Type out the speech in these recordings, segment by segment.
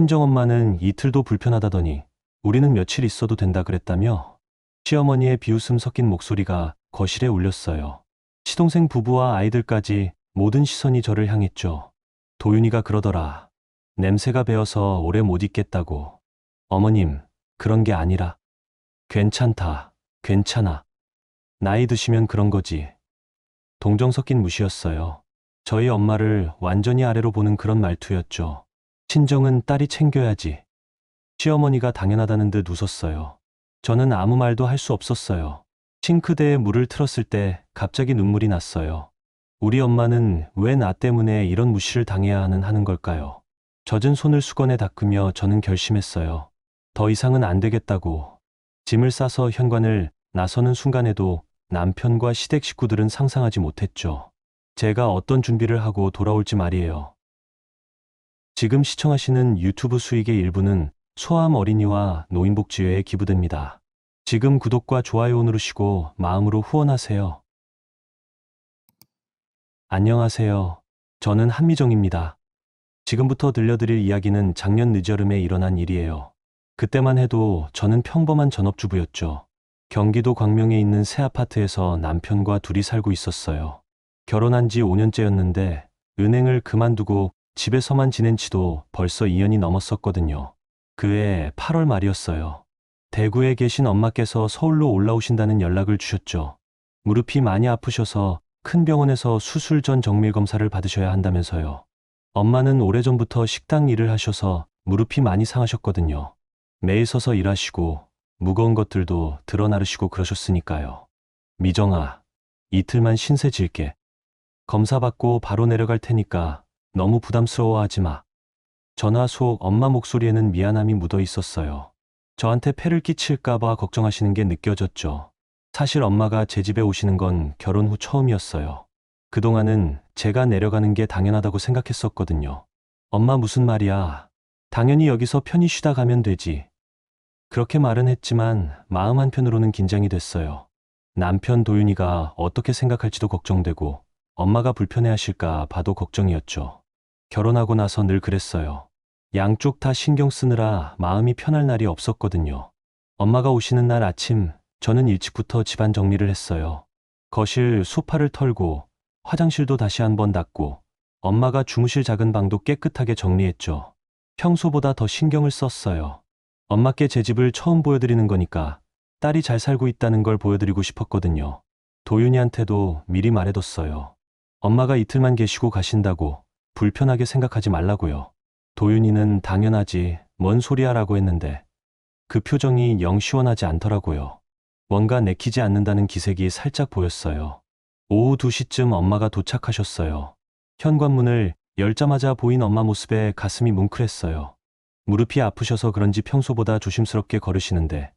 친정엄마는 이틀도 불편하다더니 우리는 며칠 있어도 된다 그랬다며 시어머니의 비웃음 섞인 목소리가 거실에 울렸어요. 시동생 부부와 아이들까지 모든 시선이 저를 향했죠. 도윤이가 그러더라. 냄새가 배어서 오래 못 있겠다고. 어머님, 그런 게 아니라. 괜찮다, 괜찮아. 나이 드시면 그런 거지. 동정 섞인 무시였어요. 저희 엄마를 완전히 아래로 보는 그런 말투였죠. 친정은 딸이 챙겨야지. 시어머니가 당연하다는 듯 웃었어요. 저는 아무 말도 할 수 없었어요. 싱크대에 물을 틀었을 때 갑자기 눈물이 났어요. 우리 엄마는 왜 나 때문에 이런 무시를 당해야 하는 걸까요? 젖은 손을 수건에 닦으며 저는 결심했어요. 더 이상은 안 되겠다고. 짐을 싸서 현관을 나서는 순간에도 남편과 시댁 식구들은 상상하지 못했죠. 제가 어떤 준비를 하고 돌아올지 말이에요. 지금 시청하시는 유튜브 수익의 일부는 소아암 어린이와 노인복지회에 기부됩니다. 지금 구독과 좋아요 누르시고 마음으로 후원하세요. 안녕하세요. 저는 한미정입니다. 지금부터 들려드릴 이야기는 작년 늦여름에 일어난 일이에요. 그때만 해도 저는 평범한 전업주부였죠. 경기도 광명에 있는 새 아파트에서 남편과 둘이 살고 있었어요. 결혼한 지 5년째였는데 은행을 그만두고 집에서만 지낸 지도 벌써 2년이 넘었었거든요. 그해 8월 말이었어요. 대구에 계신 엄마께서 서울로 올라오신다는 연락을 주셨죠. 무릎이 많이 아프셔서 큰 병원에서 수술 전 정밀 검사를 받으셔야 한다면서요. 엄마는 오래전부터 식당 일을 하셔서 무릎이 많이 상하셨거든요. 매일 서서 일하시고 무거운 것들도 들어 나르시고 그러셨으니까요. 미정아, 이틀만 신세 질게. 검사 받고 바로 내려갈 테니까 너무 부담스러워하지 마. 전화 속 엄마 목소리에는 미안함이 묻어 있었어요. 저한테 폐를 끼칠까봐 걱정하시는 게 느껴졌죠. 사실 엄마가 제 집에 오시는 건 결혼 후 처음이었어요. 그동안은 제가 내려가는 게 당연하다고 생각했었거든요. 엄마 무슨 말이야. 당연히 여기서 편히 쉬다 가면 되지. 그렇게 말은 했지만 마음 한편으로는 긴장이 됐어요. 남편 도윤이가 어떻게 생각할지도 걱정되고 엄마가 불편해하실까 봐도 걱정이었죠. 결혼하고 나서 늘 그랬어요. 양쪽 다 신경 쓰느라 마음이 편할 날이 없었거든요. 엄마가 오시는 날 아침 저는 일찍부터 집안 정리를 했어요. 거실 소파를 털고 화장실도 다시 한번 닦고 엄마가 주무실 작은 방도 깨끗하게 정리했죠. 평소보다 더 신경을 썼어요. 엄마께 제 집을 처음 보여드리는 거니까 딸이 잘 살고 있다는 걸 보여드리고 싶었거든요. 도윤이한테도 미리 말해뒀어요. 엄마가 이틀만 계시고 가신다고 불편하게 생각하지 말라고요. 도윤이는 당연하지, 뭔 소리야라고 했는데 그 표정이 영 시원하지 않더라고요. 뭔가 내키지 않는다는 기색이 살짝 보였어요. 오후 2시쯤 엄마가 도착하셨어요. 현관문을 열자마자 보인 엄마 모습에 가슴이 뭉클했어요. 무릎이 아프셔서 그런지 평소보다 조심스럽게 걸으시는데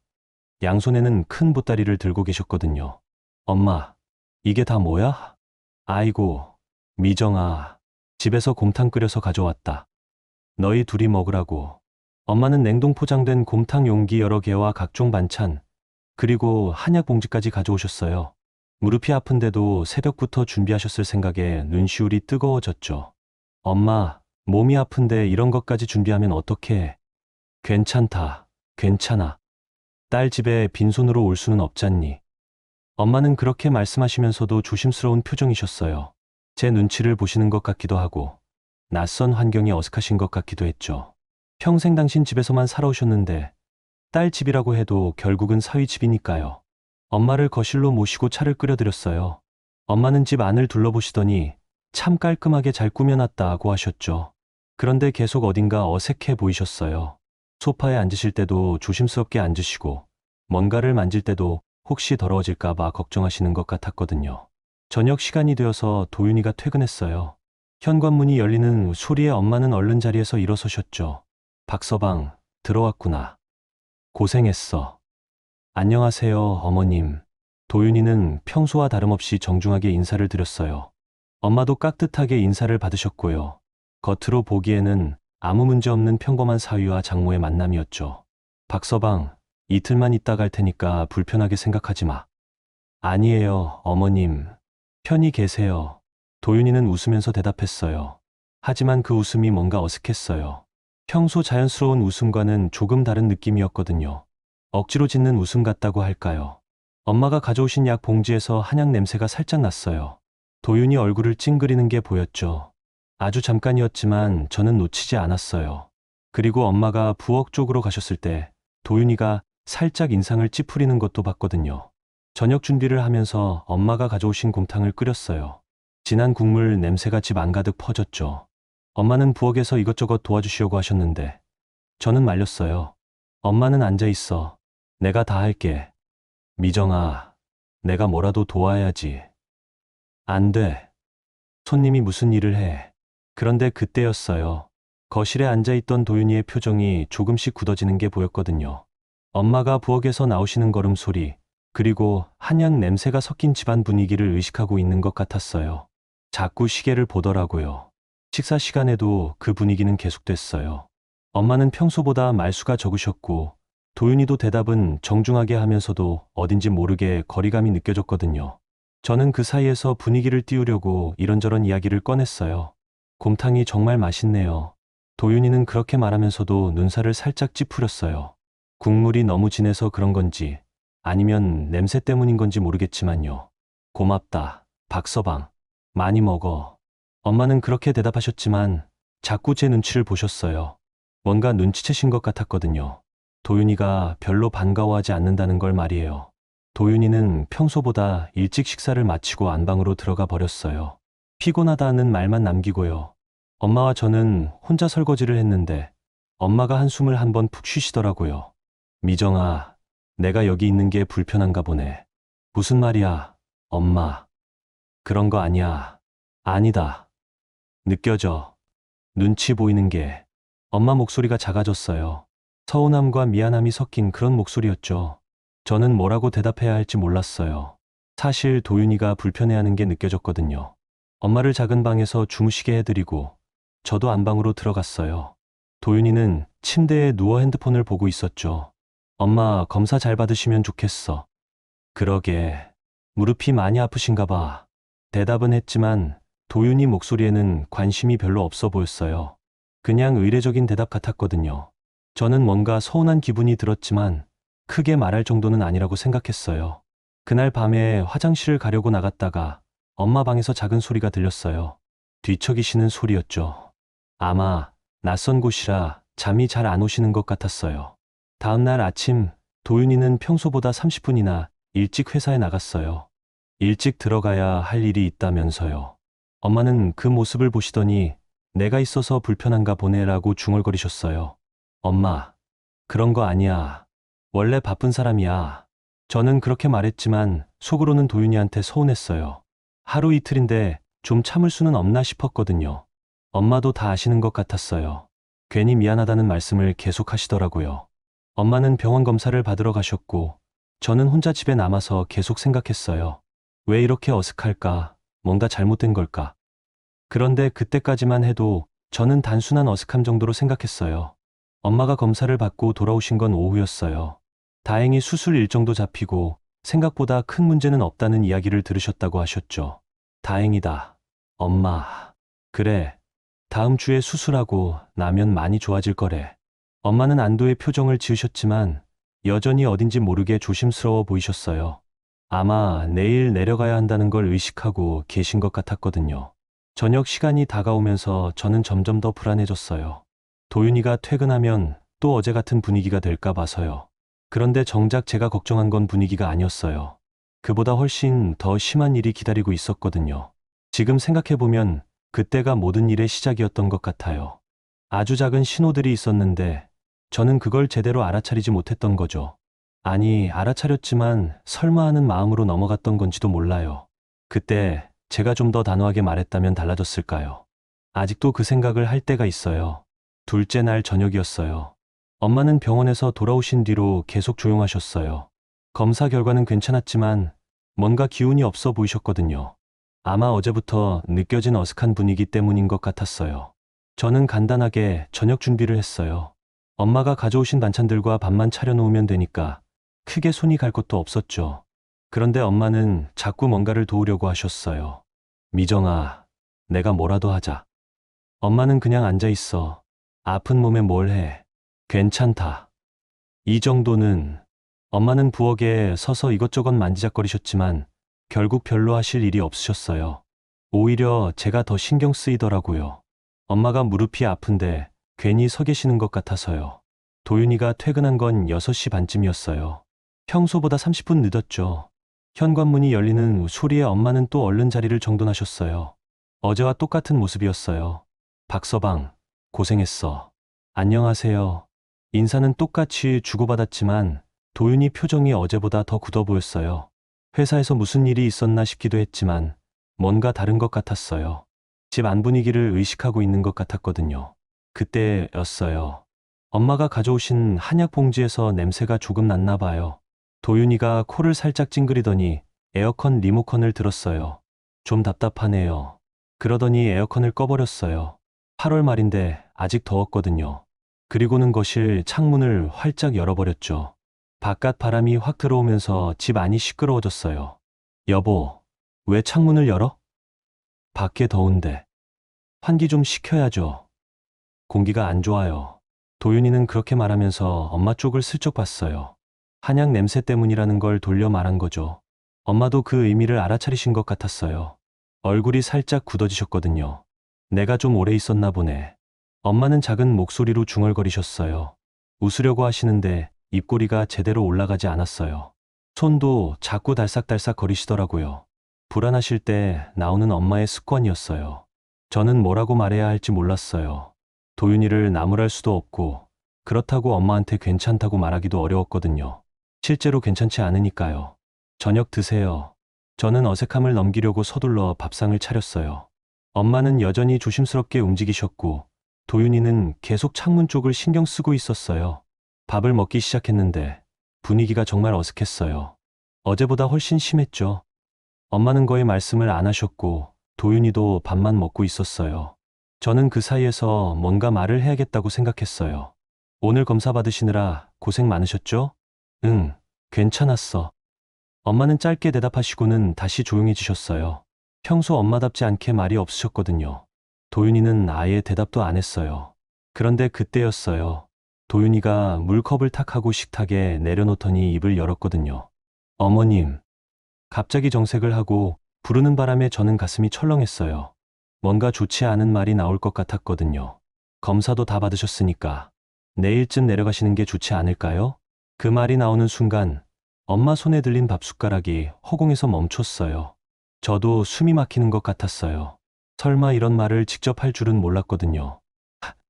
양손에는 큰 보따리를 들고 계셨거든요. 엄마, 이게 다 뭐야? 아이고, 미정아, 집에서 곰탕 끓여서 가져왔다. 너희 둘이 먹으라고. 엄마는 냉동 포장된 곰탕 용기 여러 개와 각종 반찬, 그리고 한약 봉지까지 가져오셨어요. 무릎이 아픈데도 새벽부터 준비하셨을 생각에 눈시울이 뜨거워졌죠. 엄마, 몸이 아픈데 이런 것까지 준비하면 어떡해. 괜찮다, 괜찮아. 딸 집에 빈손으로 올 수는 없잖니. 엄마는 그렇게 말씀하시면서도 조심스러운 표정이셨어요. 제 눈치를 보시는 것 같기도 하고 낯선 환경이 어색하신 것 같기도 했죠. 평생 당신 집에서만 살아오셨는데 딸 집이라고 해도 결국은 사위 집이니까요. 엄마를 거실로 모시고 차를 끓여드렸어요. 엄마는 집 안을 둘러보시더니 참 깔끔하게 잘 꾸며놨다고 하셨죠. 그런데 계속 어딘가 어색해 보이셨어요. 소파에 앉으실 때도 조심스럽게 앉으시고 뭔가를 만질 때도 혹시 더러워질까봐 걱정하시는 것 같았거든요. 저녁 시간이 되어서 도윤이가 퇴근했어요. 현관문이 열리는 소리에 엄마는 얼른 자리에서 일어서셨죠. 박서방, 들어왔구나. 고생했어. 안녕하세요, 어머님. 도윤이는 평소와 다름없이 정중하게 인사를 드렸어요. 엄마도 깍듯하게 인사를 받으셨고요. 겉으로 보기에는 아무 문제 없는 평범한 사위와 장모의 만남이었죠. 박서방, 이틀만 있다 갈 테니까 불편하게 생각하지 마. 아니에요, 어머님. 편히 계세요. 도윤이는 웃으면서 대답했어요. 하지만 그 웃음이 뭔가 어색했어요. 평소 자연스러운 웃음과는 조금 다른 느낌이었거든요. 억지로 짓는 웃음 같다고 할까요? 엄마가 가져오신 약 봉지에서 한약 냄새가 살짝 났어요. 도윤이 얼굴을 찡그리는 게 보였죠. 아주 잠깐이었지만 저는 놓치지 않았어요. 그리고 엄마가 부엌 쪽으로 가셨을 때 도윤이가 살짝 인상을 찌푸리는 것도 봤거든요. 저녁 준비를 하면서 엄마가 가져오신 곰탕을 끓였어요. 진한 국물 냄새가 집 안가득 퍼졌죠. 엄마는 부엌에서 이것저것 도와주시려고 하셨는데 저는 말렸어요. 엄마는 앉아 있어. 내가 다 할게. 미정아, 내가 뭐라도 도와야지. 안 돼. 손님이 무슨 일을 해. 그런데 그때였어요. 거실에 앉아있던 도윤이의 표정이 조금씩 굳어지는 게 보였거든요. 엄마가 부엌에서 나오시는 걸음소리, 그리고 한약 냄새가 섞인 집안 분위기를 의식하고 있는 것 같았어요. 자꾸 시계를 보더라고요. 식사 시간에도 그 분위기는 계속됐어요. 엄마는 평소보다 말수가 적으셨고, 도윤이도 대답은 정중하게 하면서도 어딘지 모르게 거리감이 느껴졌거든요. 저는 그 사이에서 분위기를 띄우려고 이런저런 이야기를 꺼냈어요. 곰탕이 정말 맛있네요. 도윤이는 그렇게 말하면서도 눈살을 살짝 찌푸렸어요. 국물이 너무 진해서 그런 건지 아니면 냄새 때문인 건지 모르겠지만요. 고맙다, 박서방. 많이 먹어. 엄마는 그렇게 대답하셨지만 자꾸 제 눈치를 보셨어요. 뭔가 눈치채신 것 같았거든요. 도윤이가 별로 반가워하지 않는다는 걸 말이에요. 도윤이는 평소보다 일찍 식사를 마치고 안방으로 들어가 버렸어요. 피곤하다는 말만 남기고요. 엄마와 저는 혼자 설거지를 했는데 엄마가 한숨을 한번 푹 쉬시더라고요. 미정아, 내가 여기 있는 게 불편한가 보네. 무슨 말이야, 엄마. 그런 거 아니야. 아니다. 느껴져. 눈치 보이는 게. 엄마 목소리가 작아졌어요. 서운함과 미안함이 섞인 그런 목소리였죠. 저는 뭐라고 대답해야 할지 몰랐어요. 사실 도윤이가 불편해하는 게 느껴졌거든요. 엄마를 작은 방에서 주무시게 해드리고 저도 안방으로 들어갔어요. 도윤이는 침대에 누워 핸드폰을 보고 있었죠. 엄마, 검사 잘 받으시면 좋겠어. 그러게. 무릎이 많이 아프신가 봐. 대답은 했지만 도윤이 목소리에는 관심이 별로 없어 보였어요. 그냥 의례적인 대답 같았거든요. 저는 뭔가 서운한 기분이 들었지만 크게 말할 정도는 아니라고 생각했어요. 그날 밤에 화장실을 가려고 나갔다가 엄마 방에서 작은 소리가 들렸어요. 뒤척이시는 소리였죠. 아마 낯선 곳이라 잠이 잘 안 오시는 것 같았어요. 다음 날 아침 도윤이는 평소보다 30분이나 일찍 회사에 나갔어요. 일찍 들어가야 할 일이 있다면서요. 엄마는 그 모습을 보시더니 내가 있어서 불편한가 보네라고 중얼거리셨어요. 엄마, 그런 거 아니야. 원래 바쁜 사람이야. 저는 그렇게 말했지만 속으로는 도윤이한테 서운했어요. 하루 이틀인데 좀 참을 수는 없나 싶었거든요. 엄마도 다 아시는 것 같았어요. 괜히 미안하다는 말씀을 계속 하시더라고요. 엄마는 병원 검사를 받으러 가셨고 저는 혼자 집에 남아서 계속 생각했어요. 왜 이렇게 어색할까? 뭔가 잘못된 걸까? 그런데 그때까지만 해도 저는 단순한 어색함 정도로 생각했어요. 엄마가 검사를 받고 돌아오신 건 오후였어요. 다행히 수술 일정도 잡히고 생각보다 큰 문제는 없다는 이야기를 들으셨다고 하셨죠. 다행이다. 엄마. 그래. 다음 주에 수술하고 나면 많이 좋아질 거래. 엄마는 안도의 표정을 지으셨지만 여전히 어딘지 모르게 조심스러워 보이셨어요. 아마 내일 내려가야 한다는 걸 의식하고 계신 것 같았거든요. 저녁 시간이 다가오면서 저는 점점 더 불안해졌어요. 도윤이가 퇴근하면 또 어제 같은 분위기가 될까 봐서요. 그런데 정작 제가 걱정한 건 분위기가 아니었어요. 그보다 훨씬 더 심한 일이 기다리고 있었거든요. 지금 생각해보면 그때가 모든 일의 시작이었던 것 같아요. 아주 작은 신호들이 있었는데 저는 그걸 제대로 알아차리지 못했던 거죠. 아니, 알아차렸지만 설마 하는 마음으로 넘어갔던 건지도 몰라요. 그때 제가 좀 더 단호하게 말했다면 달라졌을까요? 아직도 그 생각을 할 때가 있어요. 둘째 날 저녁이었어요. 엄마는 병원에서 돌아오신 뒤로 계속 조용하셨어요. 검사 결과는 괜찮았지만 뭔가 기운이 없어 보이셨거든요. 아마 어제부터 느껴진 어색한 분위기 때문인 것 같았어요. 저는 간단하게 저녁 준비를 했어요. 엄마가 가져오신 반찬들과 밥만 차려놓으면 되니까 크게 손이 갈 것도 없었죠. 그런데 엄마는 자꾸 뭔가를 도우려고 하셨어요. 미정아, 내가 뭐라도 하자. 엄마는 그냥 앉아 있어. 아픈 몸에 뭘 해. 괜찮다. 이 정도는. 엄마는 부엌에 서서 이것저것 만지작거리셨지만 결국 별로 하실 일이 없으셨어요. 오히려 제가 더 신경 쓰이더라고요. 엄마가 무릎이 아픈데 괜히 서 계시는 것 같아서요. 도윤이가 퇴근한 건 6시 반쯤이었어요. 평소보다 30분 늦었죠. 현관문이 열리는 소리에 엄마는 또 얼른 자리를 정돈하셨어요. 어제와 똑같은 모습이었어요. 박서방, 고생했어. 안녕하세요. 인사는 똑같이 주고받았지만 도윤이 표정이 어제보다 더 굳어 보였어요. 회사에서 무슨 일이 있었나 싶기도 했지만 뭔가 다른 것 같았어요. 집 안 분위기를 의식하고 있는 것 같았거든요. 그때였어요. 엄마가 가져오신 한약 봉지에서 냄새가 조금 났나 봐요. 도윤이가 코를 살짝 찡그리더니 에어컨 리모컨을 들었어요. 좀 답답하네요. 그러더니 에어컨을 꺼버렸어요. 8월 말인데 아직 더웠거든요. 그리고는 거실 창문을 활짝 열어버렸죠. 바깥 바람이 확 들어오면서 집 안이 시끄러워졌어요. 여보, 왜 창문을 열어? 밖에 더운데. 환기 좀 시켜야죠. 공기가 안 좋아요. 도윤이는 그렇게 말하면서 엄마 쪽을 슬쩍 봤어요. 한약 냄새 때문이라는 걸 돌려 말한 거죠. 엄마도 그 의미를 알아차리신 것 같았어요. 얼굴이 살짝 굳어지셨거든요. 내가 좀 오래 있었나 보네. 엄마는 작은 목소리로 중얼거리셨어요. 웃으려고 하시는데 입꼬리가 제대로 올라가지 않았어요. 손도 자꾸 달싹달싹 거리시더라고요. 불안하실 때 나오는 엄마의 습관이었어요. 저는 뭐라고 말해야 할지 몰랐어요. 도윤이를 나무랄 수도 없고 그렇다고 엄마한테 괜찮다고 말하기도 어려웠거든요. 실제로 괜찮지 않으니까요. 저녁 드세요. 저는 어색함을 넘기려고 서둘러 밥상을 차렸어요. 엄마는 여전히 조심스럽게 움직이셨고 도윤이는 계속 창문 쪽을 신경 쓰고 있었어요. 밥을 먹기 시작했는데 분위기가 정말 어색했어요. 어제보다 훨씬 심했죠. 엄마는 거의 말씀을 안 하셨고 도윤이도 밥만 먹고 있었어요. 저는 그 사이에서 뭔가 말을 해야겠다고 생각했어요. 오늘 검사 받으시느라 고생 많으셨죠? 응, 괜찮았어. 엄마는 짧게 대답하시고는 다시 조용해지셨어요. 평소 엄마답지 않게 말이 없으셨거든요. 도윤이는 아예 대답도 안 했어요. 그런데 그때였어요. 도윤이가 물컵을 탁 하고 식탁에 내려놓더니 입을 열었거든요. 어머님. 갑자기 정색을 하고 부르는 바람에 저는 가슴이 철렁했어요. 뭔가 좋지 않은 말이 나올 것 같았거든요. 검사도 다 받으셨으니까 내일쯤 내려가시는 게 좋지 않을까요? 그 말이 나오는 순간 엄마 손에 들린 밥숟가락이 허공에서 멈췄어요. 저도 숨이 막히는 것 같았어요. 설마 이런 말을 직접 할 줄은 몰랐거든요.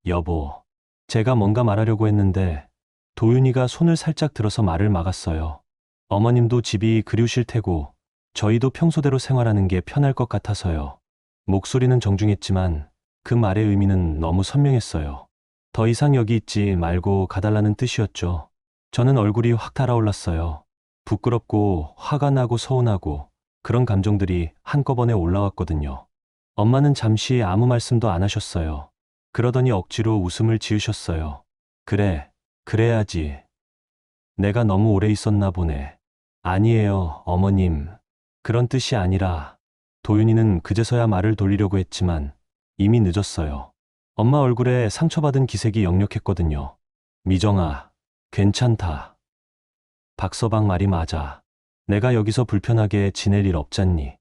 여보, 제가 뭔가 말하려고 했는데 도윤이가 손을 살짝 들어서 말을 막았어요. 어머님도 집이 그리우실 테고 저희도 평소대로 생활하는 게 편할 것 같아서요. 목소리는 정중했지만 그 말의 의미는 너무 선명했어요. 더 이상 여기 있지 말고 가달라는 뜻이었죠. 저는 얼굴이 확 달아올랐어요. 부끄럽고 화가 나고 서운하고 그런 감정들이 한꺼번에 올라왔거든요. 엄마는 잠시 아무 말씀도 안 하셨어요. 그러더니 억지로 웃음을 지으셨어요. 그래, 그래야지. 내가 너무 오래 있었나 보네. 아니에요, 어머님. 그런 뜻이 아니라. 도윤이는 그제서야 말을 돌리려고 했지만 이미 늦었어요. 엄마 얼굴에 상처받은 기색이 역력했거든요. 미정아, 괜찮다. 박서방 말이 맞아. 내가 여기서 불편하게 지낼 일 없잖니.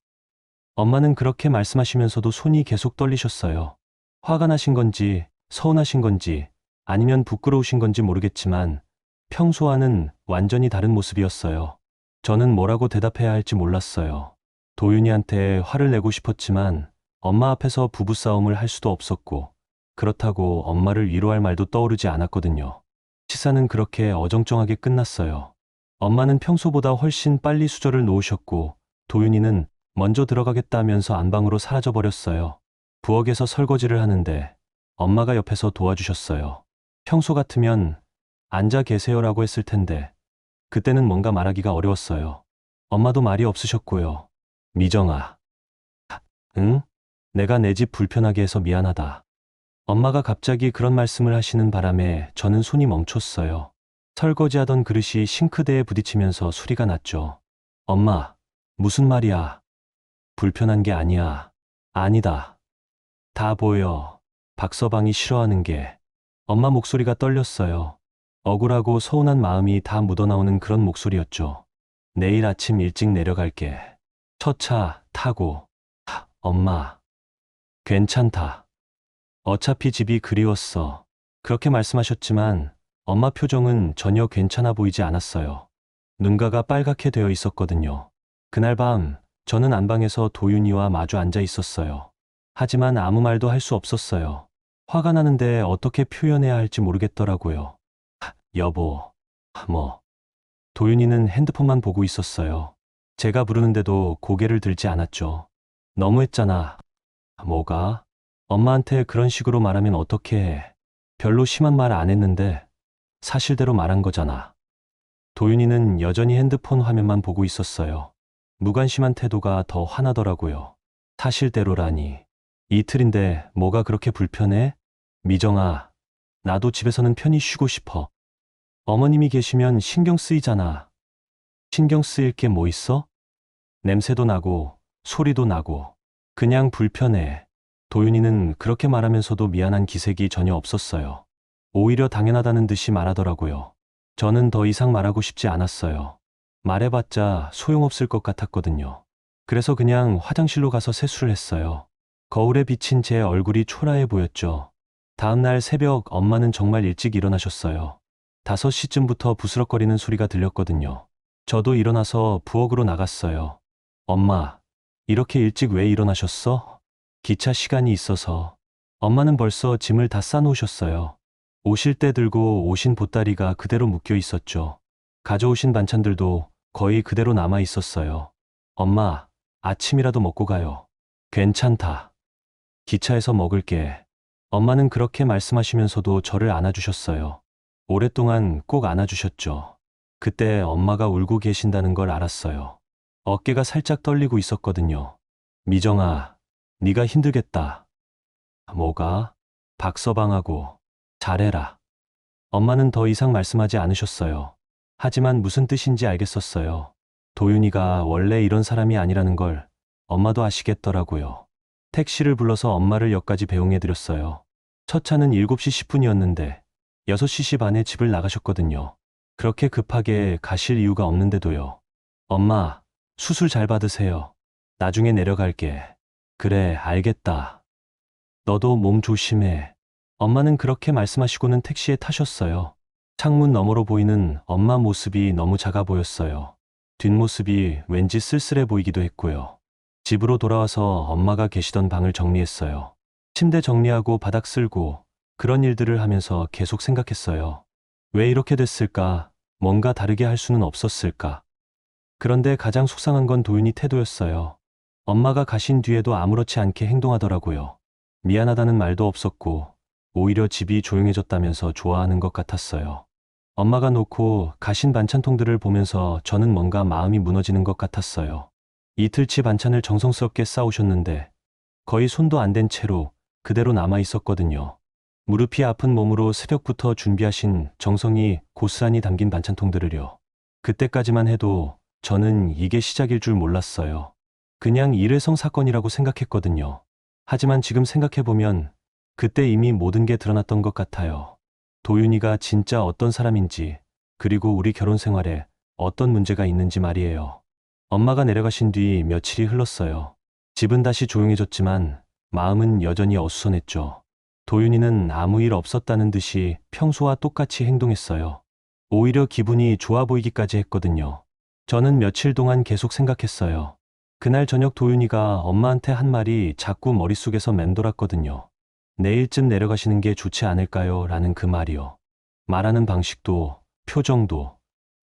엄마는 그렇게 말씀하시면서도 손이 계속 떨리셨어요. 화가 나신 건지 서운하신 건지 아니면 부끄러우신 건지 모르겠지만 평소와는 완전히 다른 모습이었어요. 저는 뭐라고 대답해야 할지 몰랐어요. 도윤이한테 화를 내고 싶었지만 엄마 앞에서 부부싸움을 할 수도 없었고 그렇다고 엄마를 위로할 말도 떠오르지 않았거든요. 식사는 그렇게 어정쩡하게 끝났어요. 엄마는 평소보다 훨씬 빨리 수저를 놓으셨고 도윤이는 먼저 들어가겠다면서 안방으로 사라져버렸어요. 부엌에서 설거지를 하는데 엄마가 옆에서 도와주셨어요. 평소 같으면 앉아 계세요라고 했을 텐데 그때는 뭔가 말하기가 어려웠어요. 엄마도 말이 없으셨고요. 미정아. 응? 내가 내 집 불편하게 해서 미안하다. 엄마가 갑자기 그런 말씀을 하시는 바람에 저는 손이 멈췄어요. 설거지하던 그릇이 싱크대에 부딪히면서 소리가 났죠. 엄마, 무슨 말이야? 불편한 게 아니야. 아니다. 다 보여. 박서방이 싫어하는 게. 엄마 목소리가 떨렸어요. 억울하고 서운한 마음이 다 묻어나오는 그런 목소리였죠. 내일 아침 일찍 내려갈게. 첫 차 타고. 엄마. 괜찮다. 어차피 집이 그리웠어. 그렇게 말씀하셨지만 엄마 표정은 전혀 괜찮아 보이지 않았어요. 눈가가 빨갛게 되어 있었거든요. 그날 밤 저는 안방에서 도윤이와 마주 앉아 있었어요. 하지만 아무 말도 할 수 없었어요. 화가 나는데 어떻게 표현해야 할지 모르겠더라고요. 여보, 뭐. 도윤이는 핸드폰만 보고 있었어요. 제가 부르는데도 고개를 들지 않았죠. 너무했잖아. 뭐가? 엄마한테 그런 식으로 말하면 어떻게 해? 별로 심한 말 안 했는데 사실대로 말한 거잖아. 도윤이는 여전히 핸드폰 화면만 보고 있었어요. 무관심한 태도가 더 화나더라고요. 사실대로라니. 이틀인데 뭐가 그렇게 불편해? 미정아, 나도 집에서는 편히 쉬고 싶어. 어머님이 계시면 신경 쓰이잖아. 신경 쓰일 게 뭐 있어? 냄새도 나고 소리도 나고 그냥 불편해. 도윤이는 그렇게 말하면서도 미안한 기색이 전혀 없었어요. 오히려 당연하다는 듯이 말하더라고요. 저는 더 이상 말하고 싶지 않았어요. 말해봤자 소용없을 것 같았거든요. 그래서 그냥 화장실로 가서 세수를 했어요. 거울에 비친 제 얼굴이 초라해 보였죠. 다음날 새벽 엄마는 정말 일찍 일어나셨어요. 5시쯤부터 부스럭거리는 소리가 들렸거든요. 저도 일어나서 부엌으로 나갔어요. 엄마, 이렇게 일찍 왜 일어나셨어? 기차 시간이 있어서. 엄마는 벌써 짐을 다 싸놓으셨어요. 오실 때 들고 오신 보따리가 그대로 묶여 있었죠. 가져오신 반찬들도 거의 그대로 남아 있었어요. 엄마, 아침이라도 먹고 가요. 괜찮다. 기차에서 먹을게. 엄마는 그렇게 말씀하시면서도 저를 안아주셨어요. 오랫동안 꼭 안아주셨죠. 그때 엄마가 울고 계신다는 걸 알았어요. 어깨가 살짝 떨리고 있었거든요. 미정아, 네가 힘들겠다. 뭐가? 박서방하고 잘해라. 엄마는 더 이상 말씀하지 않으셨어요. 하지만 무슨 뜻인지 알겠었어요. 도윤이가 원래 이런 사람이 아니라는 걸 엄마도 아시겠더라고요. 택시를 불러서 엄마를 역까지 배웅해드렸어요. 첫 차는 7시 10분이었는데 6시 반에 집을 나가셨거든요. 그렇게 급하게 가실 이유가 없는데도요. 엄마, 수술 잘 받으세요. 나중에 내려갈게. 그래, 알겠다. 너도 몸 조심해. 엄마는 그렇게 말씀하시고는 택시에 타셨어요. 창문 너머로 보이는 엄마 모습이 너무 작아 보였어요. 뒷모습이 왠지 쓸쓸해 보이기도 했고요. 집으로 돌아와서 엄마가 계시던 방을 정리했어요. 침대 정리하고 바닥 쓸고 그런 일들을 하면서 계속 생각했어요. 왜 이렇게 됐을까? 뭔가 다르게 할 수는 없었을까? 그런데 가장 속상한 건 도윤이 태도였어요. 엄마가 가신 뒤에도 아무렇지 않게 행동하더라고요. 미안하다는 말도 없었고 오히려 집이 조용해졌다면서 좋아하는 것 같았어요. 엄마가 놓고 가신 반찬통들을 보면서 저는 뭔가 마음이 무너지는 것 같았어요. 이틀치 반찬을 정성스럽게 싸우셨는데 거의 손도 안 댄 채로 그대로 남아 있었거든요. 무릎이 아픈 몸으로 새벽부터 준비하신 정성이 고스란히 담긴 반찬통들을요. 그때까지만 해도 저는 이게 시작일 줄 몰랐어요. 그냥 일회성 사건이라고 생각했거든요. 하지만 지금 생각해보면 그때 이미 모든 게 드러났던 것 같아요. 도윤이가 진짜 어떤 사람인지, 그리고 우리 결혼 생활에 어떤 문제가 있는지 말이에요. 엄마가 내려가신 뒤 며칠이 흘렀어요. 집은 다시 조용해졌지만 마음은 여전히 어수선했죠. 도윤이는 아무 일 없었다는 듯이 평소와 똑같이 행동했어요. 오히려 기분이 좋아 보이기까지 했거든요. 저는 며칠 동안 계속 생각했어요. 그날 저녁 도윤이가 엄마한테 한 말이 자꾸 머릿속에서 맴돌았거든요. 내일쯤 내려가시는 게 좋지 않을까요? 라는 그 말이요. 말하는 방식도, 표정도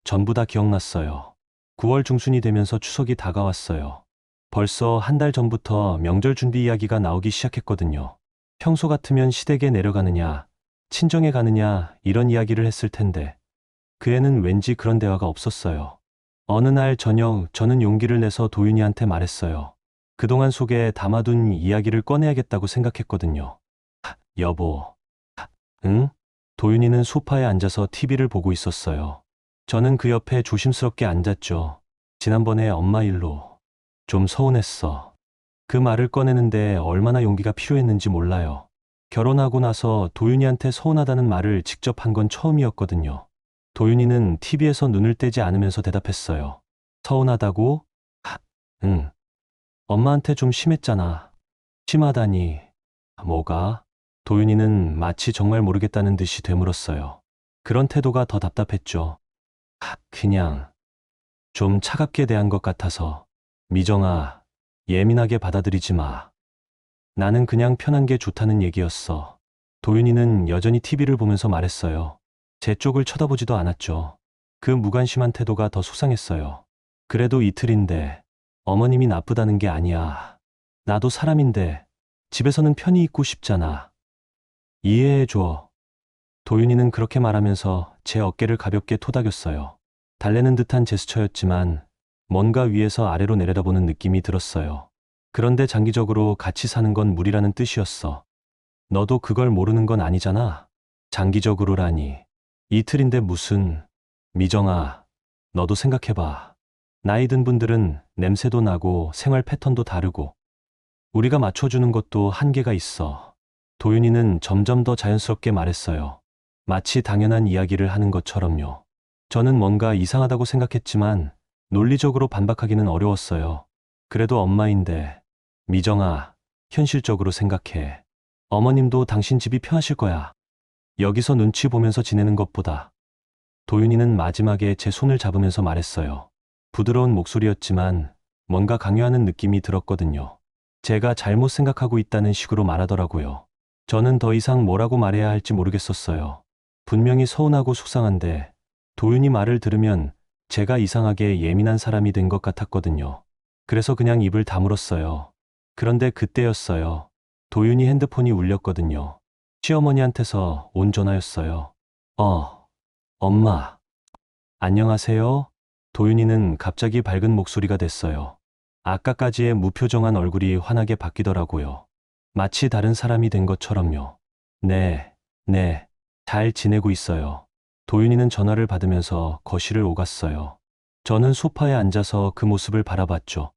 전부 다 기억났어요. 9월 중순이 되면서 추석이 다가왔어요. 벌써 한 달 전부터 명절 준비 이야기가 나오기 시작했거든요. 평소 같으면 시댁에 내려가느냐, 친정에 가느냐 이런 이야기를 했을 텐데 그 애는 왠지 그런 대화가 없었어요. 어느 날 저녁 저는 용기를 내서 도윤이한테 말했어요. 그동안 속에 담아둔 이야기를 꺼내야겠다고 생각했거든요. 여보. 응? 도윤이는 소파에 앉아서 TV를 보고 있었어요. 저는 그 옆에 조심스럽게 앉았죠. 지난번에 엄마 일로 좀 서운했어. 그 말을 꺼내는데 얼마나 용기가 필요했는지 몰라요. 결혼하고 나서 도윤이한테 서운하다는 말을 직접 한 건 처음이었거든요. 도윤이는 TV에서 눈을 떼지 않으면서 대답했어요. 서운하다고? 응. 엄마한테 좀 심했잖아. 심하다니. 뭐가? 도윤이는 마치 정말 모르겠다는 듯이 되물었어요. 그런 태도가 더 답답했죠. 그냥 좀 차갑게 대한 것 같아서. 미정아, 예민하게 받아들이지 마. 나는 그냥 편한 게 좋다는 얘기였어. 도윤이는 여전히 TV를 보면서 말했어요. 제 쪽을 쳐다보지도 않았죠. 그 무관심한 태도가 더 속상했어요. 그래도 이틀인데 어머님이 나쁘다는 게 아니야. 나도 사람인데 집에서는 편히 있고 싶잖아. 이해해줘. 도윤이는 그렇게 말하면서 제 어깨를 가볍게 토닥였어요. 달래는 듯한 제스처였지만 뭔가 위에서 아래로 내려다보는 느낌이 들었어요. 그런데 장기적으로 같이 사는 건 무리라는 뜻이었어. 너도 그걸 모르는 건 아니잖아. 장기적으로라니. 이틀인데 무슨. 미정아, 너도 생각해봐. 나이 든 분들은 냄새도 나고 생활 패턴도 다르고 우리가 맞춰주는 것도 한계가 있어. 도윤이는 점점 더 자연스럽게 말했어요. 마치 당연한 이야기를 하는 것처럼요. 저는 뭔가 이상하다고 생각했지만 논리적으로 반박하기는 어려웠어요. 그래도 엄마인데. 미정아, 현실적으로 생각해. 어머님도 당신 집이 편하실 거야. 여기서 눈치 보면서 지내는 것보다. 도윤이는 마지막에 제 손을 잡으면서 말했어요. 부드러운 목소리였지만 뭔가 강요하는 느낌이 들었거든요. 제가 잘못 생각하고 있다는 식으로 말하더라고요. 저는 더 이상 뭐라고 말해야 할지 모르겠었어요. 분명히 서운하고 속상한데 도윤이 말을 들으면 제가 이상하게 예민한 사람이 된 것 같았거든요. 그래서 그냥 입을 다물었어요. 그런데 그때였어요. 도윤이 핸드폰이 울렸거든요. 시어머니한테서 온 전화였어요. 엄마. 안녕하세요? 도윤이는 갑자기 밝은 목소리가 됐어요. 아까까지의 무표정한 얼굴이 환하게 바뀌더라고요. 마치 다른 사람이 된 것처럼요. 네, 잘 지내고 있어요. 도윤이는 전화를 받으면서 거실을 오갔어요. 저는 소파에 앉아서 그 모습을 바라봤죠.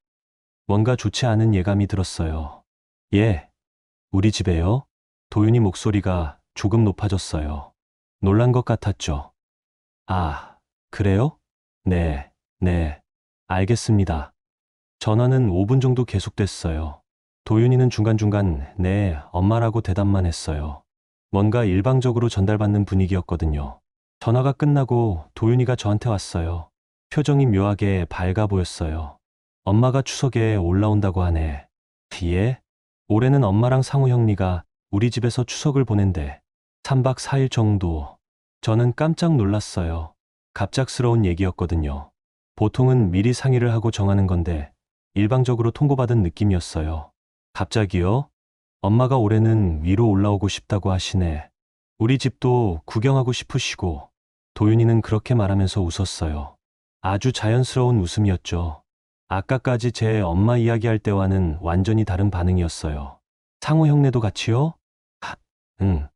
뭔가 좋지 않은 예감이 들었어요. 예, 우리 집에요? 도윤이 목소리가 조금 높아졌어요. 놀란 것 같았죠. 아, 그래요? 네, 알겠습니다. 전화는 5분 정도 계속됐어요. 도윤이는 중간중간 네, 엄마라고 대답만 했어요. 뭔가 일방적으로 전달받는 분위기였거든요. 전화가 끝나고 도윤이가 저한테 왔어요. 표정이 묘하게 밝아 보였어요. 엄마가 추석에 올라온다고 하네. 예? 올해는 엄마랑 상우 형리가 우리 집에서 추석을 보낸대. 3박 4일 정도. 저는 깜짝 놀랐어요. 갑작스러운 얘기였거든요. 보통은 미리 상의를 하고 정하는 건데 일방적으로 통보받은 느낌이었어요. 갑자기요? 엄마가 올해는 위로 올라오고 싶다고 하시네. 우리 집도 구경하고 싶으시고. 도윤이는 그렇게 말하면서 웃었어요. 아주 자연스러운 웃음이었죠. 아까까지 제 엄마 이야기할 때와는 완전히 다른 반응이었어요. 상호 형네도 같이요? 응.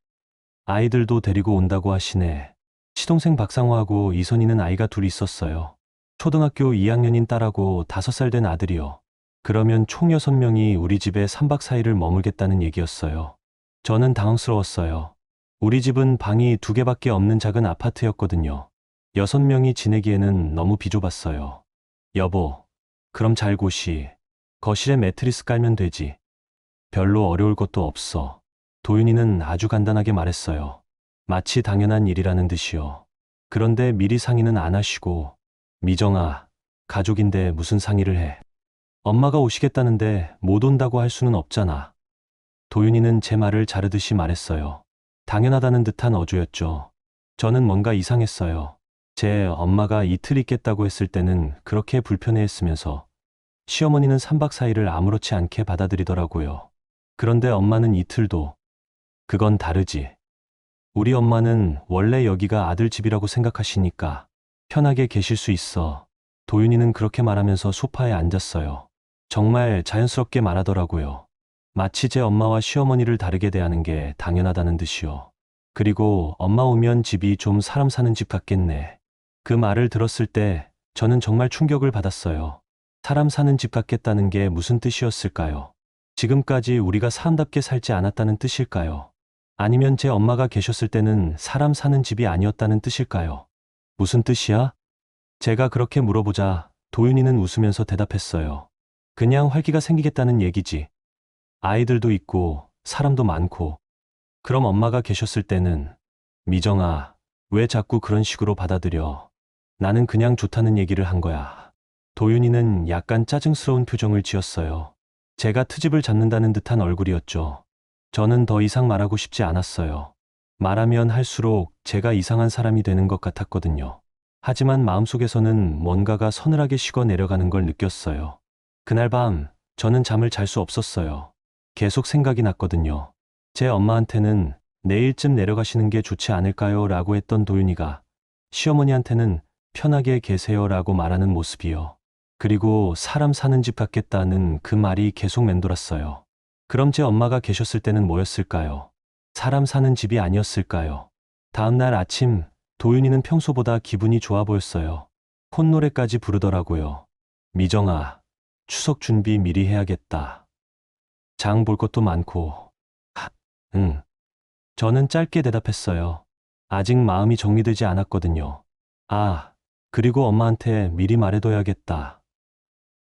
아이들도 데리고 온다고 하시네. 시동생 박상호하고 이선희는 아이가 둘 있었어요. 초등학교 2학년인 딸하고 5살 된 아들이요. 그러면 총 6명이 우리 집에 3박 4일을 머물겠다는 얘기였어요. 저는 당황스러웠어요. 우리 집은 방이 2개밖에 없는 작은 아파트였거든요. 6명이 지내기에는 너무 비좁았어요. 여보, 그럼 잘 곳이 거실에 매트리스 깔면 되지. 별로 어려울 것도 없어. 도윤이는 아주 간단하게 말했어요. 마치 당연한 일이라는 듯이요. 그런데 미리 상의는 안 하시고. 미정아, 가족인데 무슨 상의를 해. 엄마가 오시겠다는데 못 온다고 할 수는 없잖아. 도윤이는 제 말을 자르듯이 말했어요. 당연하다는 듯한 어조였죠. 저는 뭔가 이상했어요. 제 엄마가 이틀 있겠다고 했을 때는 그렇게 불편해했으면서 시어머니는 3박 4일을 아무렇지 않게 받아들이더라고요. 그런데 엄마는 이틀도. 그건 다르지. 우리 엄마는 원래 여기가 아들 집이라고 생각하시니까 편하게 계실 수 있어. 도윤이는 그렇게 말하면서 소파에 앉았어요. 정말 자연스럽게 말하더라고요. 마치 제 엄마와 시어머니를 다르게 대하는 게 당연하다는 듯이요. 그리고 엄마 오면 집이 좀 사람 사는 집 같겠네. 그 말을 들었을 때 저는 정말 충격을 받았어요. 사람 사는 집 같겠다는 게 무슨 뜻이었을까요? 지금까지 우리가 사람답게 살지 않았다는 뜻일까요? 아니면 제 엄마가 계셨을 때는 사람 사는 집이 아니었다는 뜻일까요? 무슨 뜻이야? 제가 그렇게 물어보자 도윤이는 웃으면서 대답했어요. 그냥 활기가 생기겠다는 얘기지. 아이들도 있고 사람도 많고. 그럼 엄마가 계셨을 때는 미정아, 왜 자꾸 그런 식으로 받아들여? 나는 그냥 좋다는 얘기를 한 거야. 도윤이는 약간 짜증스러운 표정을 지었어요. 제가 트집을 잡는다는 듯한 얼굴이었죠. 저는 더 이상 말하고 싶지 않았어요. 말하면 할수록 제가 이상한 사람이 되는 것 같았거든요. 하지만 마음속에서는 뭔가가 서늘하게 식어 내려가는 걸 느꼈어요. 그날 밤, 저는 잠을 잘 수 없었어요. 계속 생각이 났거든요. 제 엄마한테는 내일쯤 내려가시는 게 좋지 않을까요? 라고 했던 도윤이가 시어머니한테는 편하게 계세요 라고 말하는 모습이요. 그리고 사람 사는 집 같겠다는 그 말이 계속 맴돌았어요. 그럼 제 엄마가 계셨을 때는 뭐였을까요? 사람 사는 집이 아니었을까요? 다음 날 아침, 도윤이는 평소보다 기분이 좋아 보였어요. 콧노래까지 부르더라고요. 미정아, 추석 준비 미리 해야겠다. 장 볼 것도 많고. 응. 저는 짧게 대답했어요. 아직 마음이 정리되지 않았거든요. 아, 그리고 엄마한테 미리 말해둬야겠다.